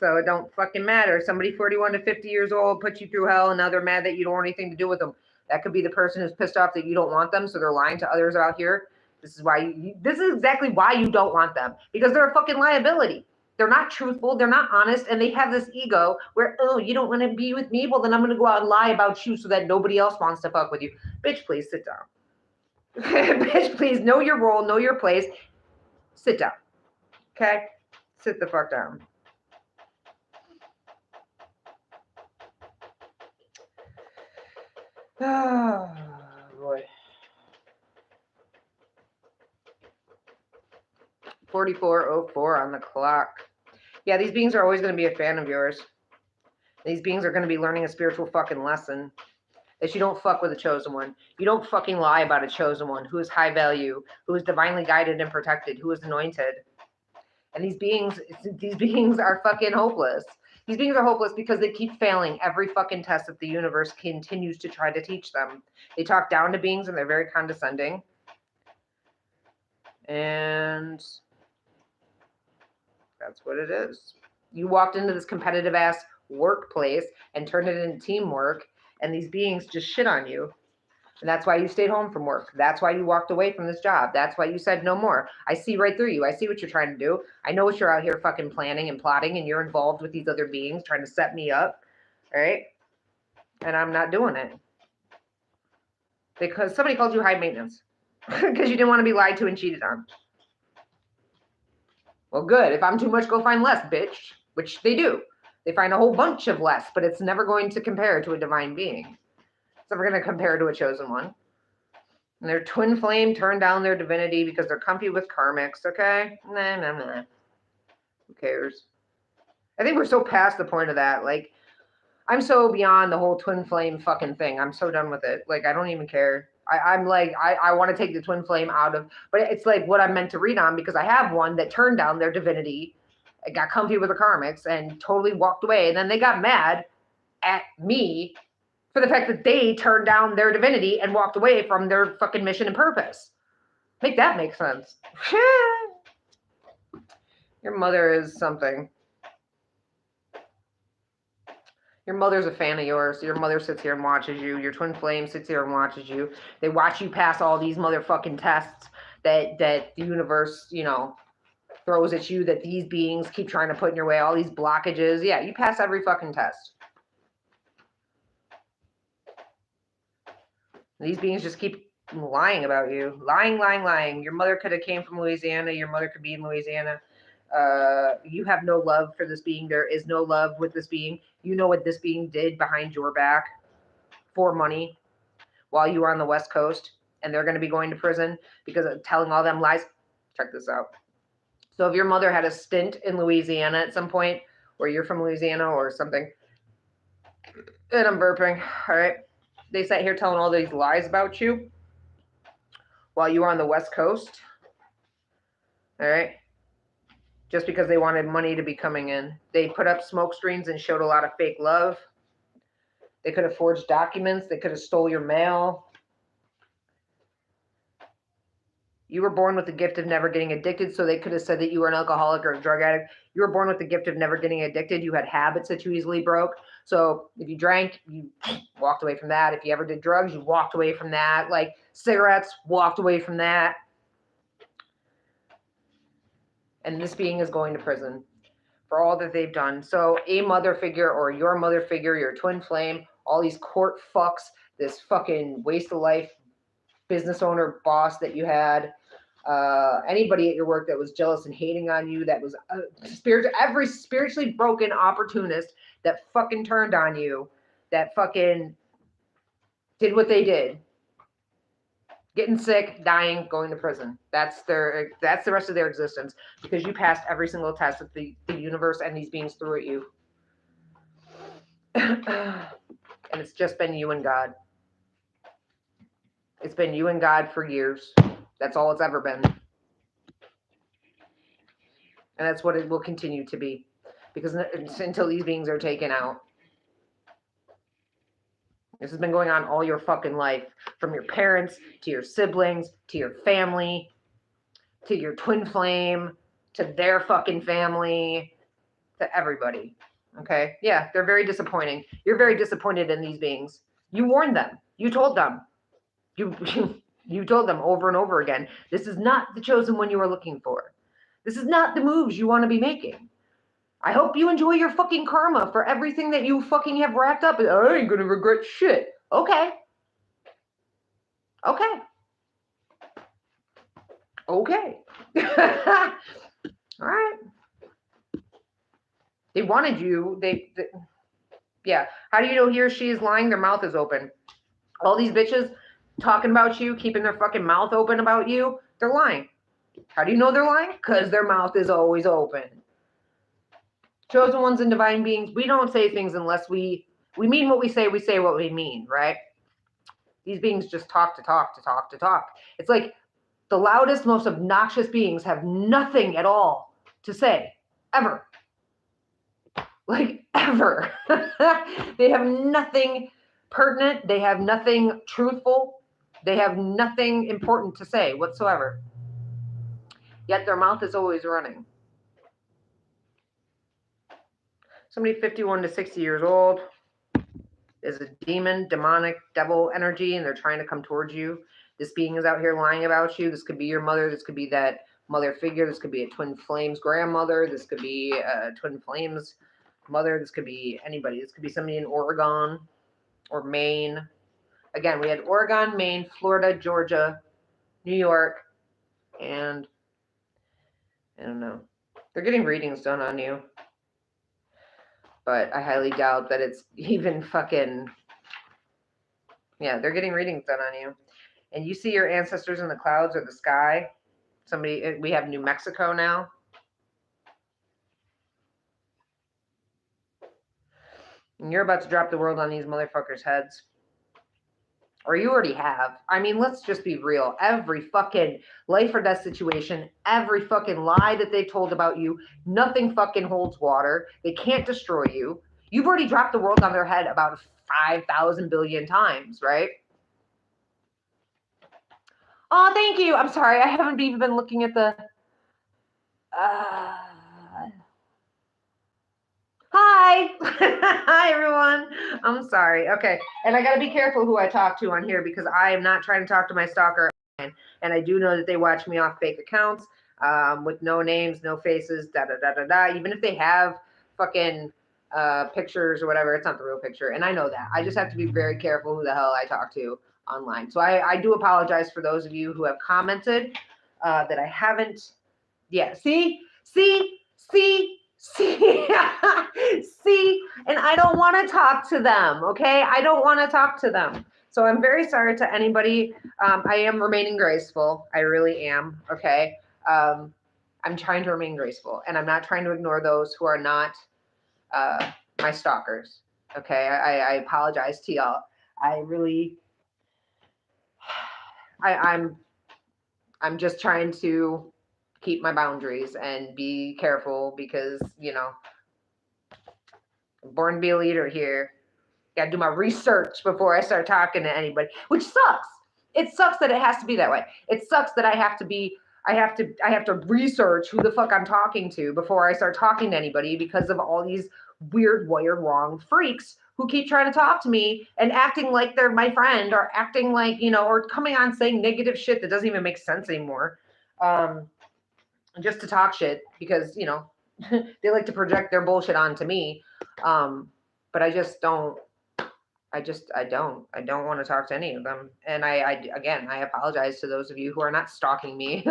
So it don't fucking matter. Somebody 41 to 50 years old put you through hell, and now they're mad that you don't want anything to do with them. That could be the person who's pissed off that you don't want them, so they're lying to others out here. This is exactly why you don't want them, because they're a fucking liability. They're not truthful, they're not honest, and they have this ego where, oh, you don't want to be with me? Well, then I'm going to go out and lie about you so that nobody else wants to fuck with you. Bitch, please sit down. Bitch, please know your role, know your place. Sit down. Okay? Sit the fuck down. Oh, boy. 44:04 on the clock. Yeah, these beings are always going to be a fan of yours. These beings are going to be learning a spiritual fucking lesson. That you don't fuck with a chosen one. You don't fucking lie about a chosen one who is high value, who is divinely guided and protected, who is anointed. And these beings are fucking hopeless. These beings are hopeless because they keep failing every fucking test that the universe continues to try to teach them. They talk down to beings and they're very condescending. And that's what it is. You walked into this competitive ass workplace and turned it into teamwork, and these beings just shit on you. And that's why you stayed home from work. That's why you walked away from this job. That's why you said no more. I see right through you. I see what you're trying to do. I know what you're out here fucking planning and plotting, and you're involved with these other beings trying to set me up. All right? And I'm not doing it. Because somebody called you high maintenance. Because you didn't want to be lied to and cheated on. Well, good. If I'm too much, go find less, bitch. Which they do. They find a whole bunch of less, but it's never going to compare to a divine being. It's never going to compare to a chosen one. And their twin flame turned down their divinity because they're comfy with karmics, okay? Nah. Who cares? I think we're so past the point of that. Like, I'm so beyond the whole twin flame fucking thing. I'm so done with it. Like, I don't even care. I'm like, I want to take the twin flame out of, but it's like what I'm meant to read on because I have one that turned down their divinity, got comfy with the karmics, and totally walked away. And then they got mad at me for the fact that they turned down their divinity and walked away from their fucking mission and purpose. Make that make sense. Your mother is something. Your mother's a fan of yours. Your mother sits here and watches you. Your twin flame sits here and watches you. They watch you pass all these motherfucking tests that the universe, you know, throws at you, that these beings keep trying to put in your way, all these blockages. Yeah, you pass every fucking test. These beings just keep lying about you. Lying. Your mother could have came from Louisiana. Your mother could be in Louisiana. You have no love for this being. There is no love with this being. You know what this being did behind your back for money while you were on the West Coast, and they're going to be going to prison because of telling all them lies. Check this out. So if your mother had a stint in Louisiana at some point, or you're from Louisiana or something, and I'm burping, all right, they sat here telling all these lies about you while you were on the West Coast, all right, just because they wanted money to be coming in. They put up smoke screens and showed a lot of fake love. They could have forged documents. They could have stole your mail. You were born with the gift of never getting addicted, so they could have said that you were an alcoholic or a drug addict. You were born with the gift of never getting addicted. You had habits that you easily broke. So if you drank, you walked away from that. If you ever did drugs, you walked away from that. Like cigarettes, walked away from that. And this being is going to prison for all that they've done. So a mother figure or your mother figure, your twin flame, all these court fucks, this fucking waste of life business owner boss that you had, anybody at your work that was jealous and hating on you, that was every spiritually broken opportunist that fucking turned on you, that fucking did what they did. Getting sick, dying, going to prison. That's the rest of their existence because you passed every single test that the universe and these beings threw at you. And it's just been you and God. It's been you and God for years. That's all it's ever been. And that's what it will continue to be. Because until these beings are taken out. This has been going on all your fucking life. From your parents, to your siblings, to your family, to your twin flame, to their fucking family, to everybody. Okay? Yeah, they're very disappointing. You're very disappointed in these beings. You warned them. You told them. You told them over and over again, this is not the chosen one you are looking for. This is not the moves you want to be making. I hope you enjoy your fucking karma for everything that you fucking have racked up. I ain't gonna regret shit. Okay. All right. They wanted you. Yeah. How do you know he or she is lying? Their mouth is open. All these bitches talking about you, keeping their fucking mouth open about you, they're lying. How do you know they're lying? Because their mouth is always open. Chosen ones and divine beings, we don't say things unless we mean what we say what we mean, right? These beings just talk to talk. It's like the loudest, most obnoxious beings have nothing at all to say, ever. Like, ever. They have nothing pertinent. They have nothing truthful. They have nothing important to say whatsoever. Yet their mouth is always running. Somebody 51 to 60 years old is a demon, demonic, devil energy, and they're trying to come towards you. This being is out here lying about you. This could be your mother. This could be that mother figure. This could be a twin flame's grandmother. This could be a twin flame's mother. This could be anybody. This could be somebody in Oregon or Maine. Again, we had Oregon, Maine, Florida, Georgia, New York, and I don't know. They're getting readings done on you. But I highly doubt that it's even fucking... Yeah, they're getting readings done on you. And you see your ancestors in the clouds or the sky. We have New Mexico now. And you're about to drop the world on these motherfuckers' heads. Or you already have. I mean, let's just be real. Every fucking life or death situation, every fucking lie that they told about you, nothing fucking holds water. They can't destroy you. You've already dropped the world on their head about 5,000 billion times, right? Oh, thank you. I'm sorry. I haven't even been looking at the... Hi. Hi, everyone. I'm sorry. Okay. And I got to be careful who I talk to on here because I am not trying to talk to my stalker. And I do know that they watch me off fake accounts with no names, no faces, da-da-da-da-da. Even if they have fucking pictures or whatever, it's not the real picture. And I know that. I just have to be very careful who the hell I talk to online. So I do apologize for those of you who have commented that I haven't. Yeah. See, and I don't want to talk to them, okay? I don't want to talk to them. So I'm very sorry to anybody. I am remaining graceful. I really am, okay? I'm trying to remain graceful, and I'm not trying to ignore those who are not my stalkers, okay? I apologize to y'all. I really, I'm just trying to keep my boundaries and be careful because, you know, I'm born to be a leader here. Got to do my research before I start talking to anybody, which sucks. It sucks that it has to be that way. It sucks that I have to research who the fuck I'm talking to before I start talking to anybody because of all these weird, wired, wrong freaks who keep trying to talk to me and acting like they're my friend or acting like, you know, or coming on saying negative shit that doesn't even make sense anymore. Just to talk shit because, you know, they like to project their bullshit onto me. But I just don't. I don't want to talk to any of them. And again, I apologize to those of you who are not stalking me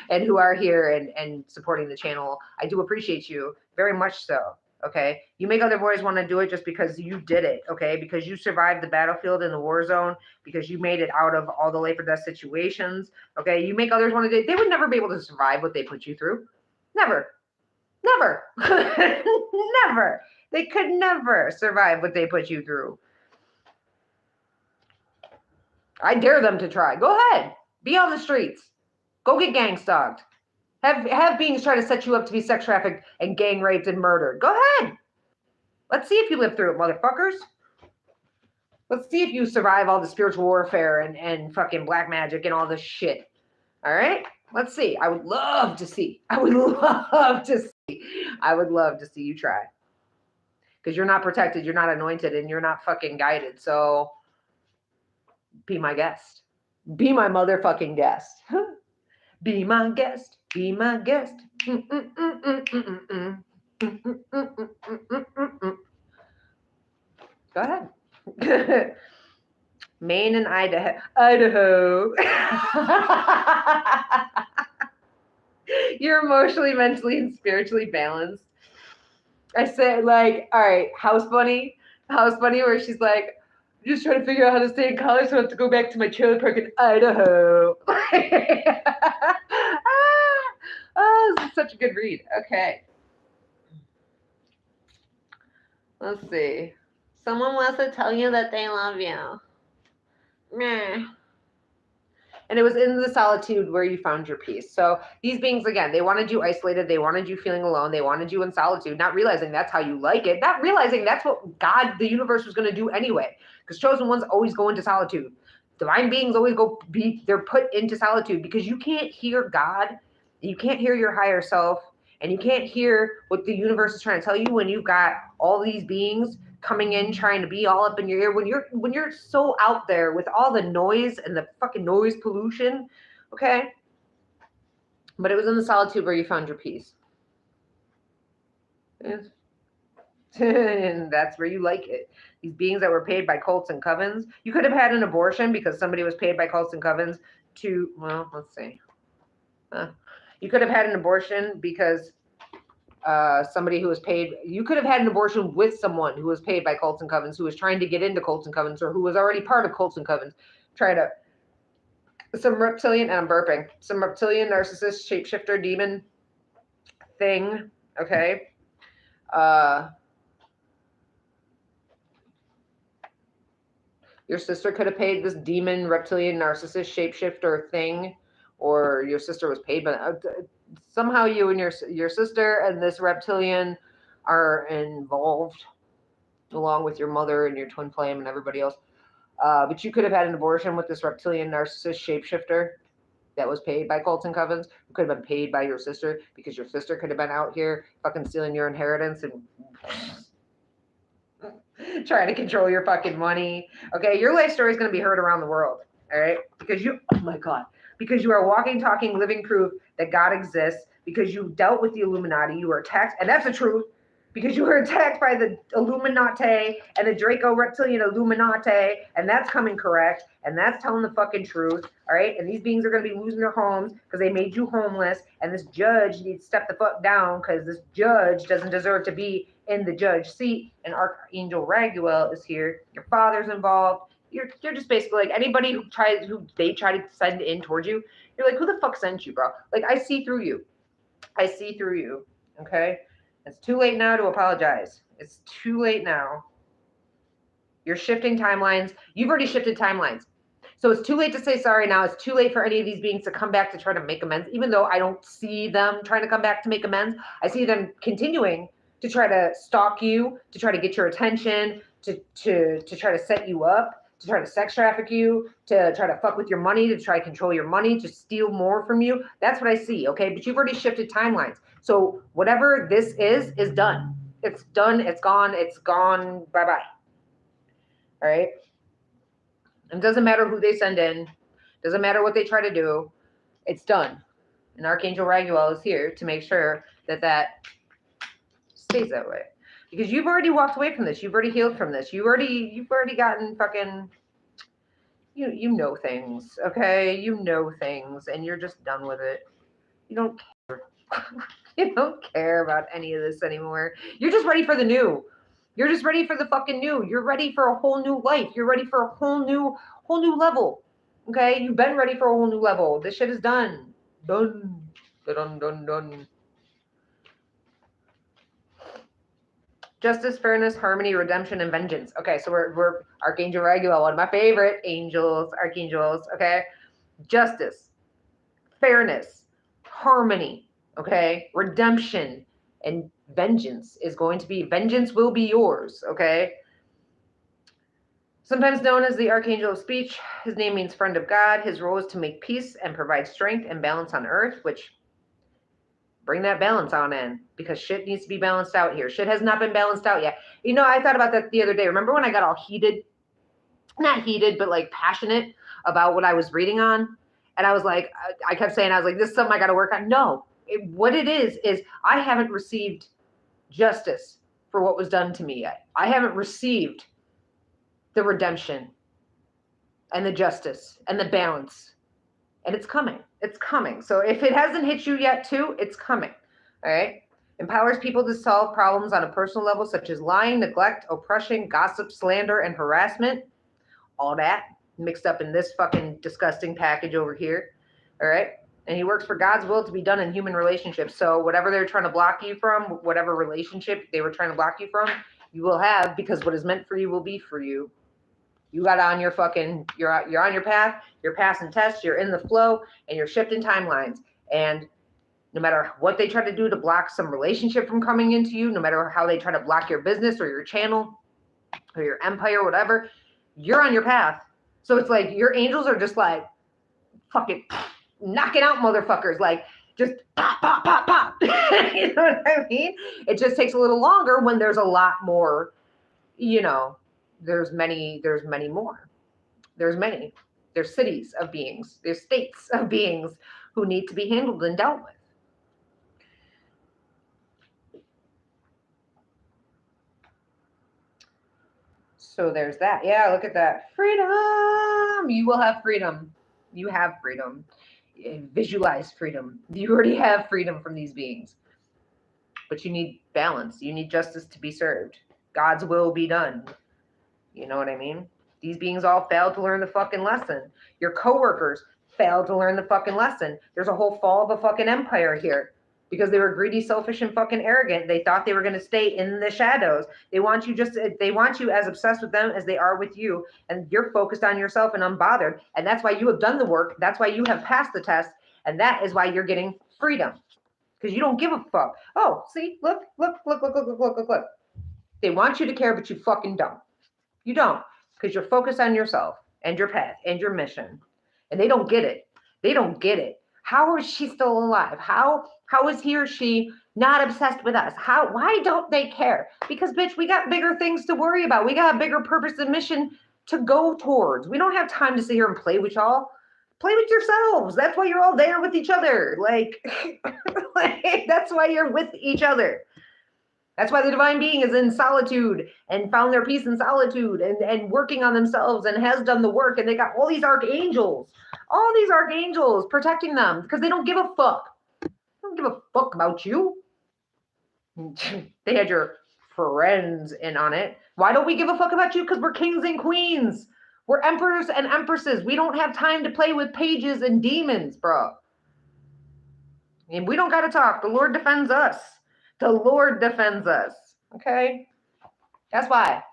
and who are here and supporting the channel. I do appreciate you very much so. Okay. You make other boys want to do it just because you did it. Okay. Because you survived the battlefield in the war zone, because you made it out of all the life or death situations. Okay. You make others want to do it. They would never be able to survive what they put you through. Never. Never. They could never survive what they put you through. I dare them to try. Go ahead. Be on the streets. Go get gang stalked. Have beings try to set you up to be sex trafficked and gang raped and murdered. Go ahead. Let's see if you live through it, motherfuckers. Let's see if you survive all the spiritual warfare and fucking black magic and all this shit. All right? Let's see. I would love to see. I would love to see you try. Because you're not protected, you're not anointed, and you're not fucking guided. So be my guest. Be my motherfucking guest. Be my guest. Be my guest. Go ahead. Maine and Idaho. You're emotionally, mentally, and spiritually balanced. I said, like, all right, House Bunny, where she's like, I'm just trying to figure out how to stay in college, so I have to go back to my trailer park in Idaho. Oh, this is such a good read. Okay. Let's see. Someone wants to tell you that they love you. Meh. And it was in the solitude where you found your peace. So these beings, again, they wanted you isolated. They wanted you feeling alone. They wanted you in solitude, not realizing that's how you like it. Not realizing that's what God, the universe, was going to do anyway. Because chosen ones always go into solitude. Divine beings always they're put into solitude because you can't hear God. You can't hear your higher self. And you can't hear what the universe is trying to tell you when you've got all these beings coming in trying to be all up in your ear when you're so out there with all the noise and the fucking noise pollution. Okay. But it was in the solitude where you found your peace. And that's where you like it. These beings that were paid by cults and covens. You could have had an abortion because somebody was paid by cults and covens to, well, let's see. You could have had an abortion because somebody who was paid. You could have had an abortion with someone who was paid by cults and covens, who was trying to get into cults and covens, or who was already part of cults and covens, some reptilian, and I'm burping, some reptilian, narcissist, shapeshifter, demon thing, okay? Your sister could have paid this demon, reptilian, narcissist, shapeshifter thing, or your sister was paid by somehow you and your sister and this reptilian are involved, along with your mother and your twin flame and everybody else. But you could have had an abortion with this reptilian, narcissist, shapeshifter that was paid by cults and covens, who could have been paid by your sister, because your sister could have been out here fucking stealing your inheritance and trying to control your fucking money. Okay, your life story is going to be heard around the world. All right, because you, oh my God, because you are walking, talking, living proof that God exists, because you dealt with the Illuminati, you were attacked, and that's the truth, because you were attacked by the Illuminati and the Draco Reptilian Illuminati, and that's coming correct, and that's telling the fucking truth, all right? And these beings are going to be losing their homes because they made you homeless, and this judge needs to step the fuck down because this judge doesn't deserve to be in the judge seat, and Archangel Raguel is here. Your father's involved. You're just basically like anybody who they try to send in towards you. You're like, who the fuck sent you, bro? Like, I see through you. I see through you. Okay? It's too late now to apologize. It's too late now. You're shifting timelines. You've already shifted timelines. So it's too late to say sorry now. It's too late for any of these beings to come back to try to make amends. Even though I don't see them trying to come back to make amends, I see them continuing to try to stalk you, to try to get your attention, to try to set you up, to try to sex traffic you, to try to fuck with your money, to try to control your money, to steal more from you. That's what I see, okay? But you've already shifted timelines. So whatever this is done. It's done. It's gone. Bye-bye. All right? It doesn't matter who they send in. Doesn't matter what they try to do. It's done. And Archangel Raguel is here to make sure that stays that way, because you've already walked away from this. You've already healed from this. You've already gotten fucking, you know things, okay? You know things, and you're just done with it. You don't care. You don't care about any of this anymore. You're just ready for the new. You're just ready for the fucking new. You're ready for a whole new life. You're ready for a whole new level. Okay? You've been ready for a whole new level. This shit is done. Done. Done. Justice, fairness, harmony, redemption, and vengeance. Okay, so we're Archangel Raguel, one of my favorite archangels, okay? Justice, fairness, harmony, okay? Redemption, and vengeance will be yours, okay? Sometimes known as the Archangel of Speech, his name means friend of God. His role is to make peace and provide strength and balance on earth, which bring that balance on in, because shit needs to be balanced out here. Shit has not been balanced out yet. You know, I thought about that the other day. Remember when I got all heated? Not heated, but like passionate about what I was reading on? And I was like, I kept saying, I was like, this is something I got to work on. No, what it is I haven't received justice for what was done to me yet. I haven't received the redemption and the justice and the balance. And it's coming. It's coming. So if it hasn't hit you yet too, it's coming. All right. Empowers people to solve problems on a personal level, such as lying, neglect, oppression, gossip, slander, and harassment. All that mixed up in this fucking disgusting package over here. All right. And he works for God's will to be done in human relationships. So whatever they're trying to block you from, whatever relationship they were trying to block you from, you will have, because what is meant for you will be for you. You got on your fucking, you're on your path, you're passing tests, you're in the flow, and you're shifting timelines. And no matter what they try to do to block some relationship from coming into you, no matter how they try to block your business or your channel or your empire, whatever, you're on your path. So it's like your angels are just like fucking knocking out motherfuckers, like just pop, pop, pop, pop. You know what I mean? It just takes a little longer when there's a lot more, you know. There's many more. There's cities of beings. There's states of beings who need to be handled and dealt with. So there's that. Yeah, look at that. Freedom. You will have freedom. You have freedom. Visualize freedom. You already have freedom from these beings. But you need balance. You need justice to be served. God's will be done. You know what I mean? These beings all failed to learn the fucking lesson. Your coworkers failed to learn the fucking lesson. There's a whole fall of a fucking empire here because they were greedy, selfish, and fucking arrogant. They thought they were going to stay in the shadows. They want you as obsessed with them as they are with you. And you're focused on yourself and unbothered. And that's why you have done the work. That's why you have passed the test. And that is why you're getting freedom. Because you don't give a fuck. Oh, see, look. They want you to care, but you fucking don't. You don't, because you're focused on yourself and your path and your mission. And they don't get it. They don't get it. How is she still alive? How is he or she not obsessed with us? Why don't they care? Because, bitch, we got bigger things to worry about. We got a bigger purpose and mission to go towards. We don't have time to sit here and play with y'all. Play with yourselves. That's why you're all there with each other. Like that's why you're with each other. That's why the divine being is in solitude and found their peace in solitude and working on themselves and has done the work. And they got all these archangels protecting them because they don't give a fuck. They don't give a fuck about you. They had your friends in on it. Why don't we give a fuck about you? Because we're kings and queens. We're emperors and empresses. We don't have time to play with pages and demons, bro. And we don't got to talk. The Lord defends us. The Lord defends us, okay? That's why.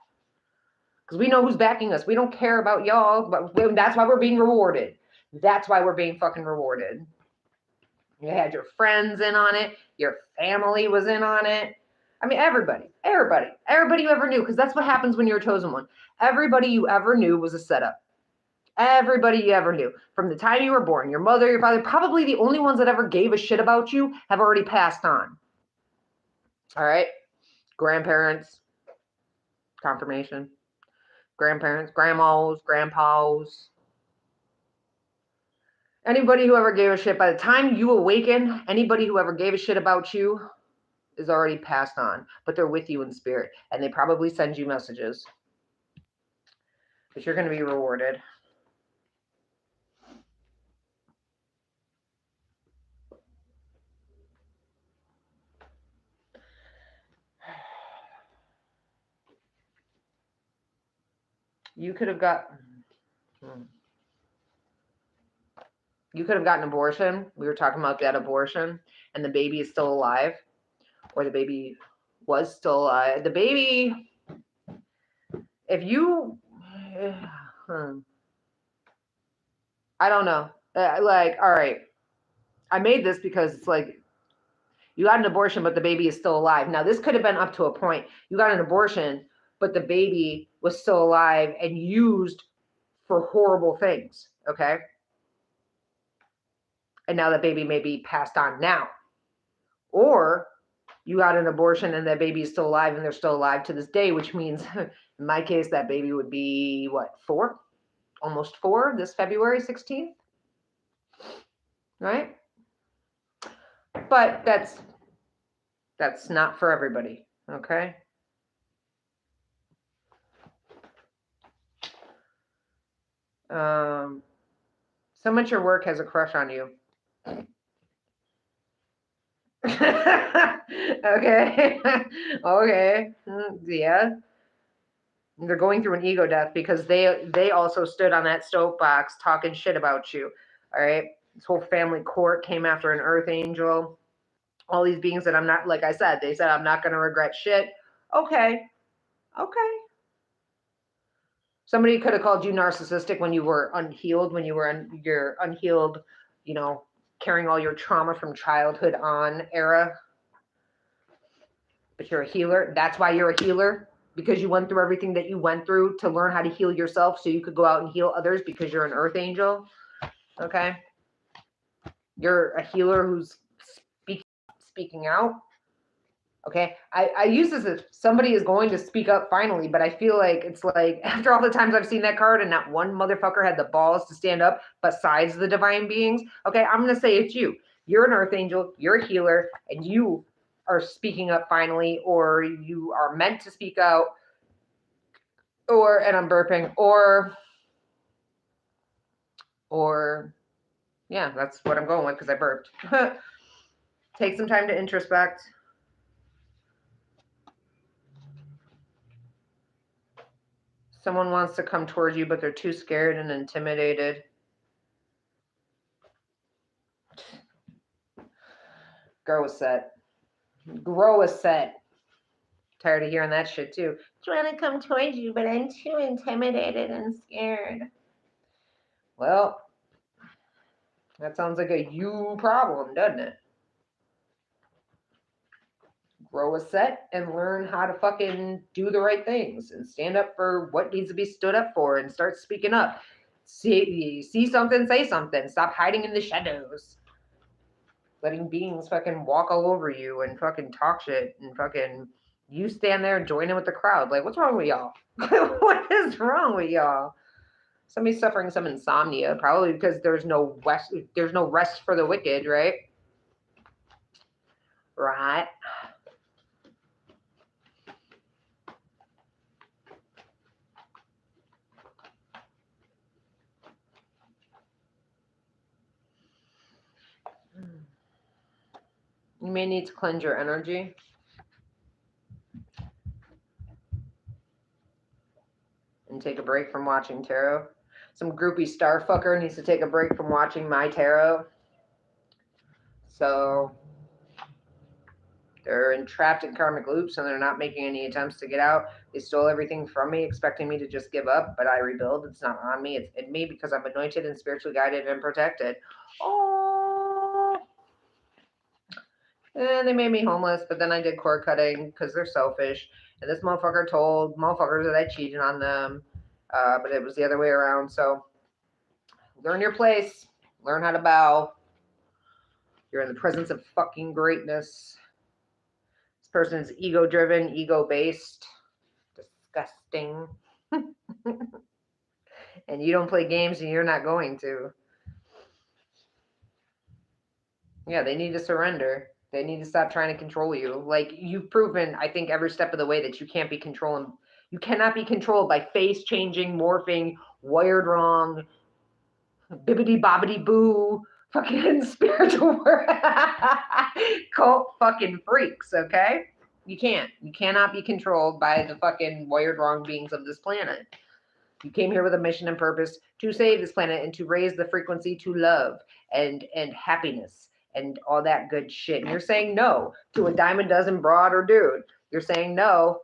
Because we know who's backing us. We don't care about y'all, but that's why we're being rewarded. That's why we're being fucking rewarded. You had your friends in on it. Your family was in on it. I mean, everybody you ever knew, because that's what happens when you're a chosen one. Everybody you ever knew was a setup. Everybody you ever knew. From the time you were born, your mother, your father, probably the only ones that ever gave a shit about you have already passed on. All right, grandparents, confirmation, grandparents, grandmas, grandpas, anybody who ever gave a shit. By the time you awaken, anybody who ever gave a shit about you is already passed on, but they're with you in spirit, and they probably send you messages. But you're going to be rewarded. You could have gotten an abortion. We were talking about that abortion, and the baby is still alive, or the baby was still alive. The baby, if you, I don't know. Like, all right, I made this because it's like, you got an abortion, but the baby is still alive. Now, this could have been up to a point. You got an abortion, but the baby was still alive and used for horrible things, okay? And now that baby may be passed on now. Or you got an abortion and that baby is still alive and they're still alive to this day, which means, in my case, that baby would be, what, 4? Almost 4 this February 16th, right? But that's not for everybody, okay? Someone at your work has a crush on you. Okay. Okay. Yeah. They're going through an ego death because they also stood on that soapbox talking shit about you. All right. This whole family court came after an earth angel. All these beings that I'm not, like I said, they said, I'm not going to regret shit. Okay. Okay. Somebody could have called you narcissistic when you were unhealed, when you were your unhealed, carrying all your trauma from childhood on era. But you're a healer. That's why you're a healer, because you went through everything that you went through to learn how to heal yourself so you could go out and heal others because you're an earth angel. Okay. You're a healer who's speaking out. Okay. I use this as somebody is going to speak up finally, but I feel like it's like after all the times I've seen that card and not one motherfucker had the balls to stand up besides the divine beings. Okay. I'm going to say it's you. You're an earth angel. You're a healer, and you are speaking up finally, or you are meant to speak out, and I'm burping, or yeah, that's what I'm going with because I burped. Take some time to introspect. Someone wants to come towards you, but they're too scared and intimidated. Grow a set. Grow a set. Tired of hearing that shit too. Trying to come towards you, but I'm too intimidated and scared. Well, that sounds like a you problem, doesn't it? Grow a set and learn how to fucking do the right things and stand up for what needs to be stood up for and start speaking up. See something, say something. Stop hiding in the shadows. Letting beings fucking walk all over you and fucking talk shit and fucking you stand there and join in with the crowd. Like, what's wrong with y'all? What is wrong with y'all? Somebody's suffering some insomnia, probably because there's no rest for the wicked, right? Right. You may need to cleanse your energy. And take a break from watching tarot. Some groupie star fucker needs to take a break from watching my tarot. So they're entrapped in karmic loops and they're not making any attempts to get out. They stole everything from me, expecting me to just give up, but I rebuild. It's not on me. It's in me because I'm anointed and spiritually guided and protected. Oh. And they made me homeless, but then I did cord cutting because they're selfish. And this motherfucker told motherfuckers that I cheated on them, but it was the other way around. So learn your place. Learn how to bow. You're in the presence of fucking greatness. This person is ego-driven, ego-based. Disgusting. And you don't play games and you're not going to. Yeah, they need to surrender. They need to stop trying to control you. Like, you've proven, I think, every step of the way that you can't be controlling. You cannot be controlled by face changing, morphing, wired wrong, bibbity bobbity boo, fucking spiritual cult fucking freaks, okay? You can't. You cannot be controlled by the fucking wired wrong beings of this planet. You came here with a mission and purpose to save this planet and to raise the frequency to love and happiness and all that good shit. And you're saying no to a dime a dozen broad or dude. You're saying no,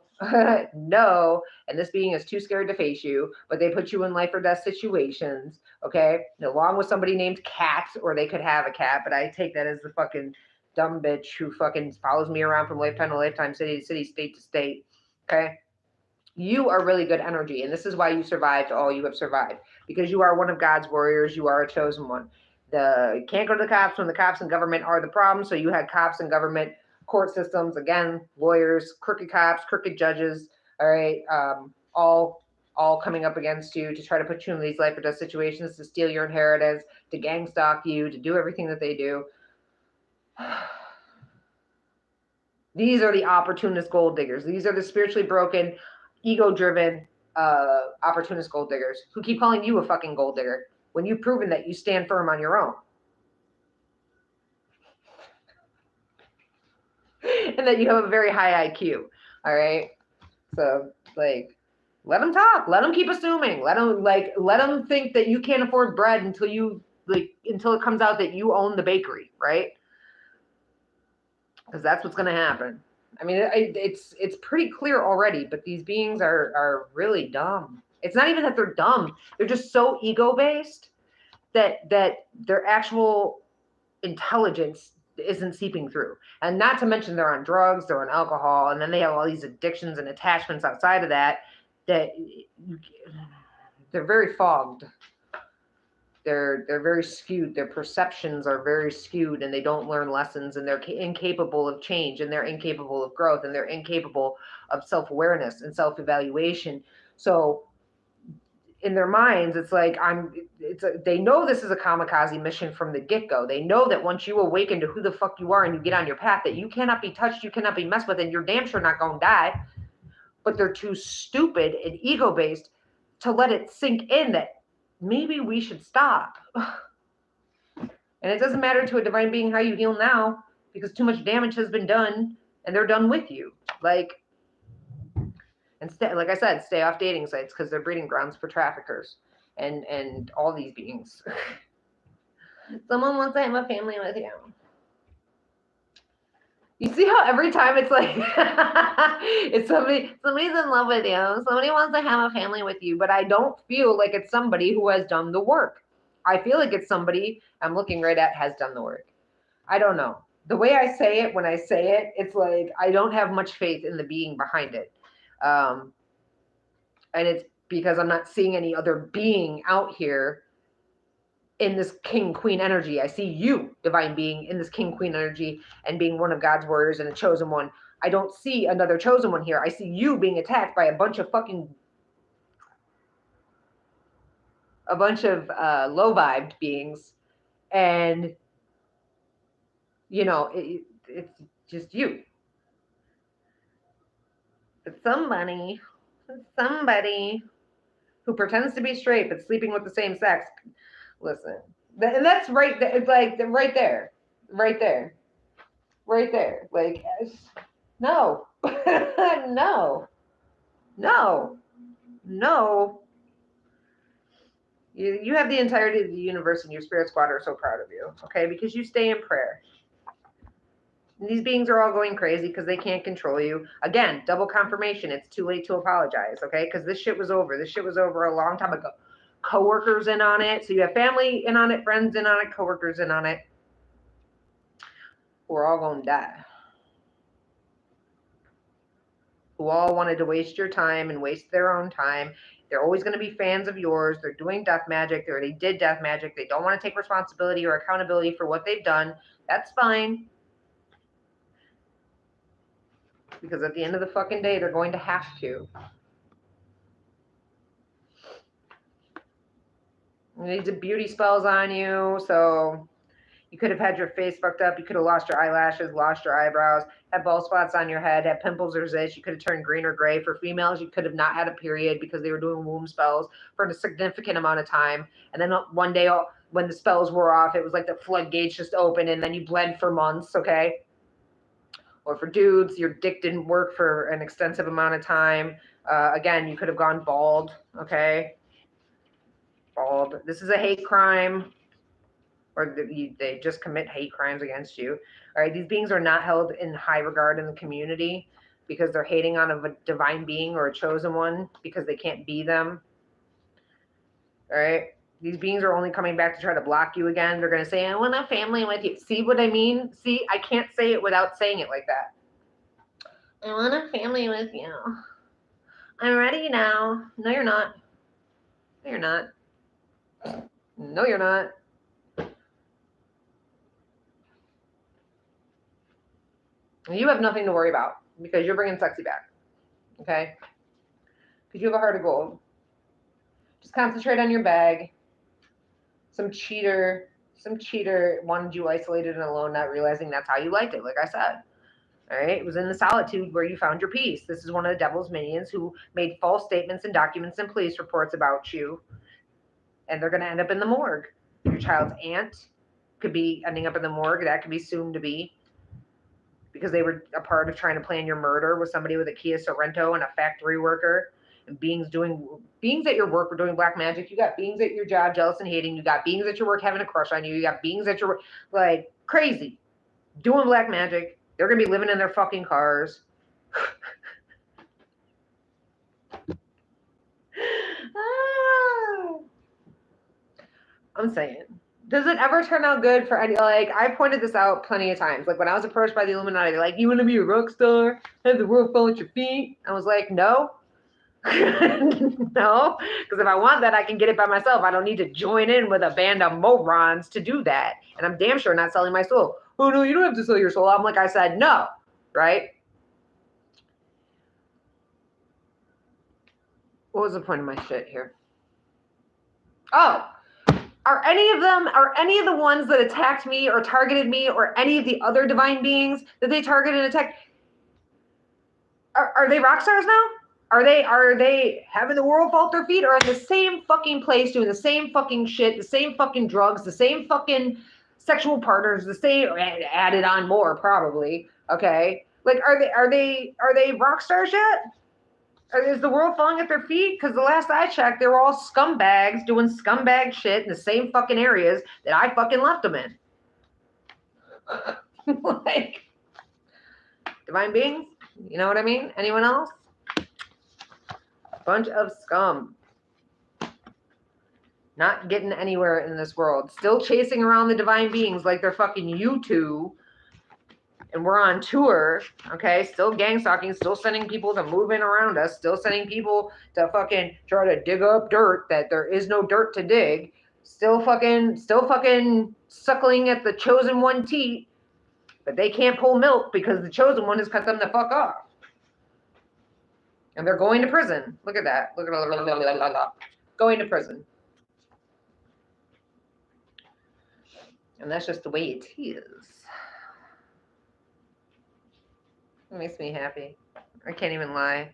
no, and this being is too scared to face you, but they put you in life or death situations, okay? Along with somebody named Cat, or they could have a cat, but I take that as the fucking dumb bitch who fucking follows me around from lifetime to lifetime, city to city, state to state, okay? You are really good energy, and this is why you survived all you have survived, because you are one of God's warriors. You are a chosen one. You can't go to the cops when the cops and government are the problem, so you had cops and government, court systems, again, lawyers, crooked cops, crooked judges, all right, all coming up against you to try to put you in these life or death situations, to steal your inheritance, to gang stalk you, to do everything that they do. These are the opportunist gold diggers. These are the spiritually broken, ego-driven, opportunist gold diggers who keep calling you a fucking gold digger when you've proven that you stand firm on your own. And that you have a very high IQ, all right? So, like, let them talk. Let them keep assuming. Let them think that you can't afford bread until it comes out that you own the bakery, right? Because that's what's going to happen. I mean, it's pretty clear already, but these beings are really dumb. It's not even that they're dumb. They're just so ego-based that their actual intelligence isn't seeping through. And not to mention they're on drugs, they're on alcohol, and then they have all these addictions and attachments outside of that they're very fogged. They're very skewed. Their perceptions are very skewed, and they don't learn lessons, and they're incapable of change, and they're incapable of growth, and they're incapable of self-awareness and self-evaluation. So in their minds, it's like they know this is a kamikaze mission from the get-go. They know that once you awaken to who the fuck you are and you get on your path, that you cannot be touched, you cannot be messed with, and you're damn sure not going to die. But they're too stupid and ego-based to let it sink in that maybe we should stop. And it doesn't matter to a divine being how you heal now, because too much damage has been done and they're done with you. Like, And like I said, stay off dating sites because they're breeding grounds for traffickers and all these beings. Someone wants to have a family with you. You see how every time it's like it's somebody's in love with you. Somebody wants to have a family with you, but I don't feel like it's somebody who has done the work. I feel like it's somebody I'm looking right at has done the work. I don't know. The way I say it, when I say it, it's like I don't have much faith in the being behind it. And it's because I'm not seeing any other being out here in this king queen energy. I see you, divine being, in this king queen energy and being one of God's warriors and a chosen one. I don't see another chosen one here. I see you being attacked by a bunch of low vibed beings, and you know it's just you. But somebody who pretends to be straight but sleeping with the same sex. Listen, and that's right. It's like right there. Like, no, no. You have the entirety of the universe, and your spirit squad are so proud of you. Okay, because you stay in prayer. And these beings are all going crazy because they can't control you. Again, double confirmation. It's too late to apologize. Okay, because this shit was over. This shit was over a long time ago. Coworkers in on it. So you have family in on it, friends in on it, coworkers in on it. We're all going to die. Who all wanted to waste your time and waste their own time. They're always going to be fans of yours. They're doing death magic. They already did death magic. They don't want to take responsibility or accountability for what they've done. That's fine. Because at the end of the fucking day, they're going to have to. They did beauty spells on you, so you could have had your face fucked up. You could have lost your eyelashes, lost your eyebrows, had bald spots on your head, had pimples or zits. You could have turned green or gray. For females, you could have not had a period because they were doing womb spells for a significant amount of time. And then one day, when the spells wore off, it was like the floodgates just opened, and then you bled for months, okay? Or for dudes, your dick didn't work for an extensive amount of time. Again, you could have gone bald, okay? Bald. This is a hate crime, or they just commit hate crimes against you. All right, these beings are not held in high regard in the community because they're hating on a divine being or a chosen one because they can't be them. All right, these beings are only coming back to try to block you again. They're going to say, I want a family with you. See what I mean? See, I can't say it without saying it like that. I want a family with you. I'm ready now. No, you're not. No, you're not. No, you're not. You have nothing to worry about because you're bringing sexy back, okay? Because you have a heart of gold. Just concentrate on your bag. Some cheater wanted you isolated and alone, not realizing that's how you liked it, like I said. All right, it was in the solitude where you found your peace. This is one of the devil's minions who made false statements and documents and police reports about you, and they're going to end up in the morgue. Your child's aunt could be ending up in the morgue. That could be soon to be, because they were a part of trying to plan your murder with somebody with a Kia Sorrento and a factory worker, and beings at your work were doing black magic. You got beings at your job jealous and hating. You got beings at your work having a crush on you. You got beings at your work like crazy doing black magic. They're going to be living in their fucking cars. I'm saying, does it ever turn out good for any, like, I pointed this out plenty of times. Like, when I was approached by the Illuminati, they're like, you want to be a rock star? Have the world fall at your feet? I was like, no. No. Because if I want that, I can get it by myself. I don't need to join in with a band of morons to do that. And I'm damn sure not selling my soul. Oh, no, you don't have to sell your soul. I'm like, I said, no. Right? What was the point of my shit here? Oh. Are any of the ones that attacked me or targeted me or any of the other divine beings that they targeted and attacked, are they rock stars now? Are they having the world fall at their feet, or in the same fucking place doing the same fucking shit, the same fucking drugs, the same fucking sexual partners, the same added on more probably, okay? Like are they rock stars yet? Is the world falling at their feet? Because the last I checked, they were all scumbags doing scumbag shit in the same fucking areas that I fucking left them in. Like, divine beings? You know what I mean? Anyone else? Bunch of scum. Not getting anywhere in this world. Still chasing around the divine beings like they're fucking U2. And we're on tour, okay? Still gang stalking, still sending people to move in around us, still sending people to fucking try to dig up dirt that there is no dirt to dig, still fucking suckling at the chosen one teat, but they can't pull milk because the chosen one has cut them the fuck off. And they're going to prison. Look at that. Look at going to prison. And that's just the way it is. It makes me happy. I can't even lie.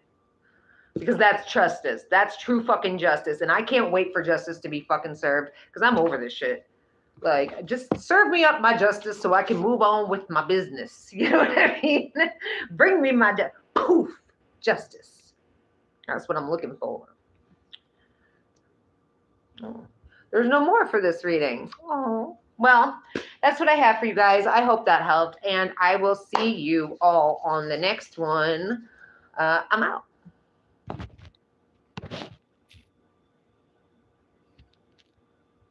Because that's justice. That's true fucking justice. And I can't wait for justice to be fucking served. Because I'm over this shit. Like, just serve me up my justice so I can move on with my business. You know what I mean? Bring me my poof, justice. That's what I'm looking for. Oh. There's no more for this reading. Oh. Well, that's what I have for you guys. I hope that helped. And I will see you all on the next one. I'm out.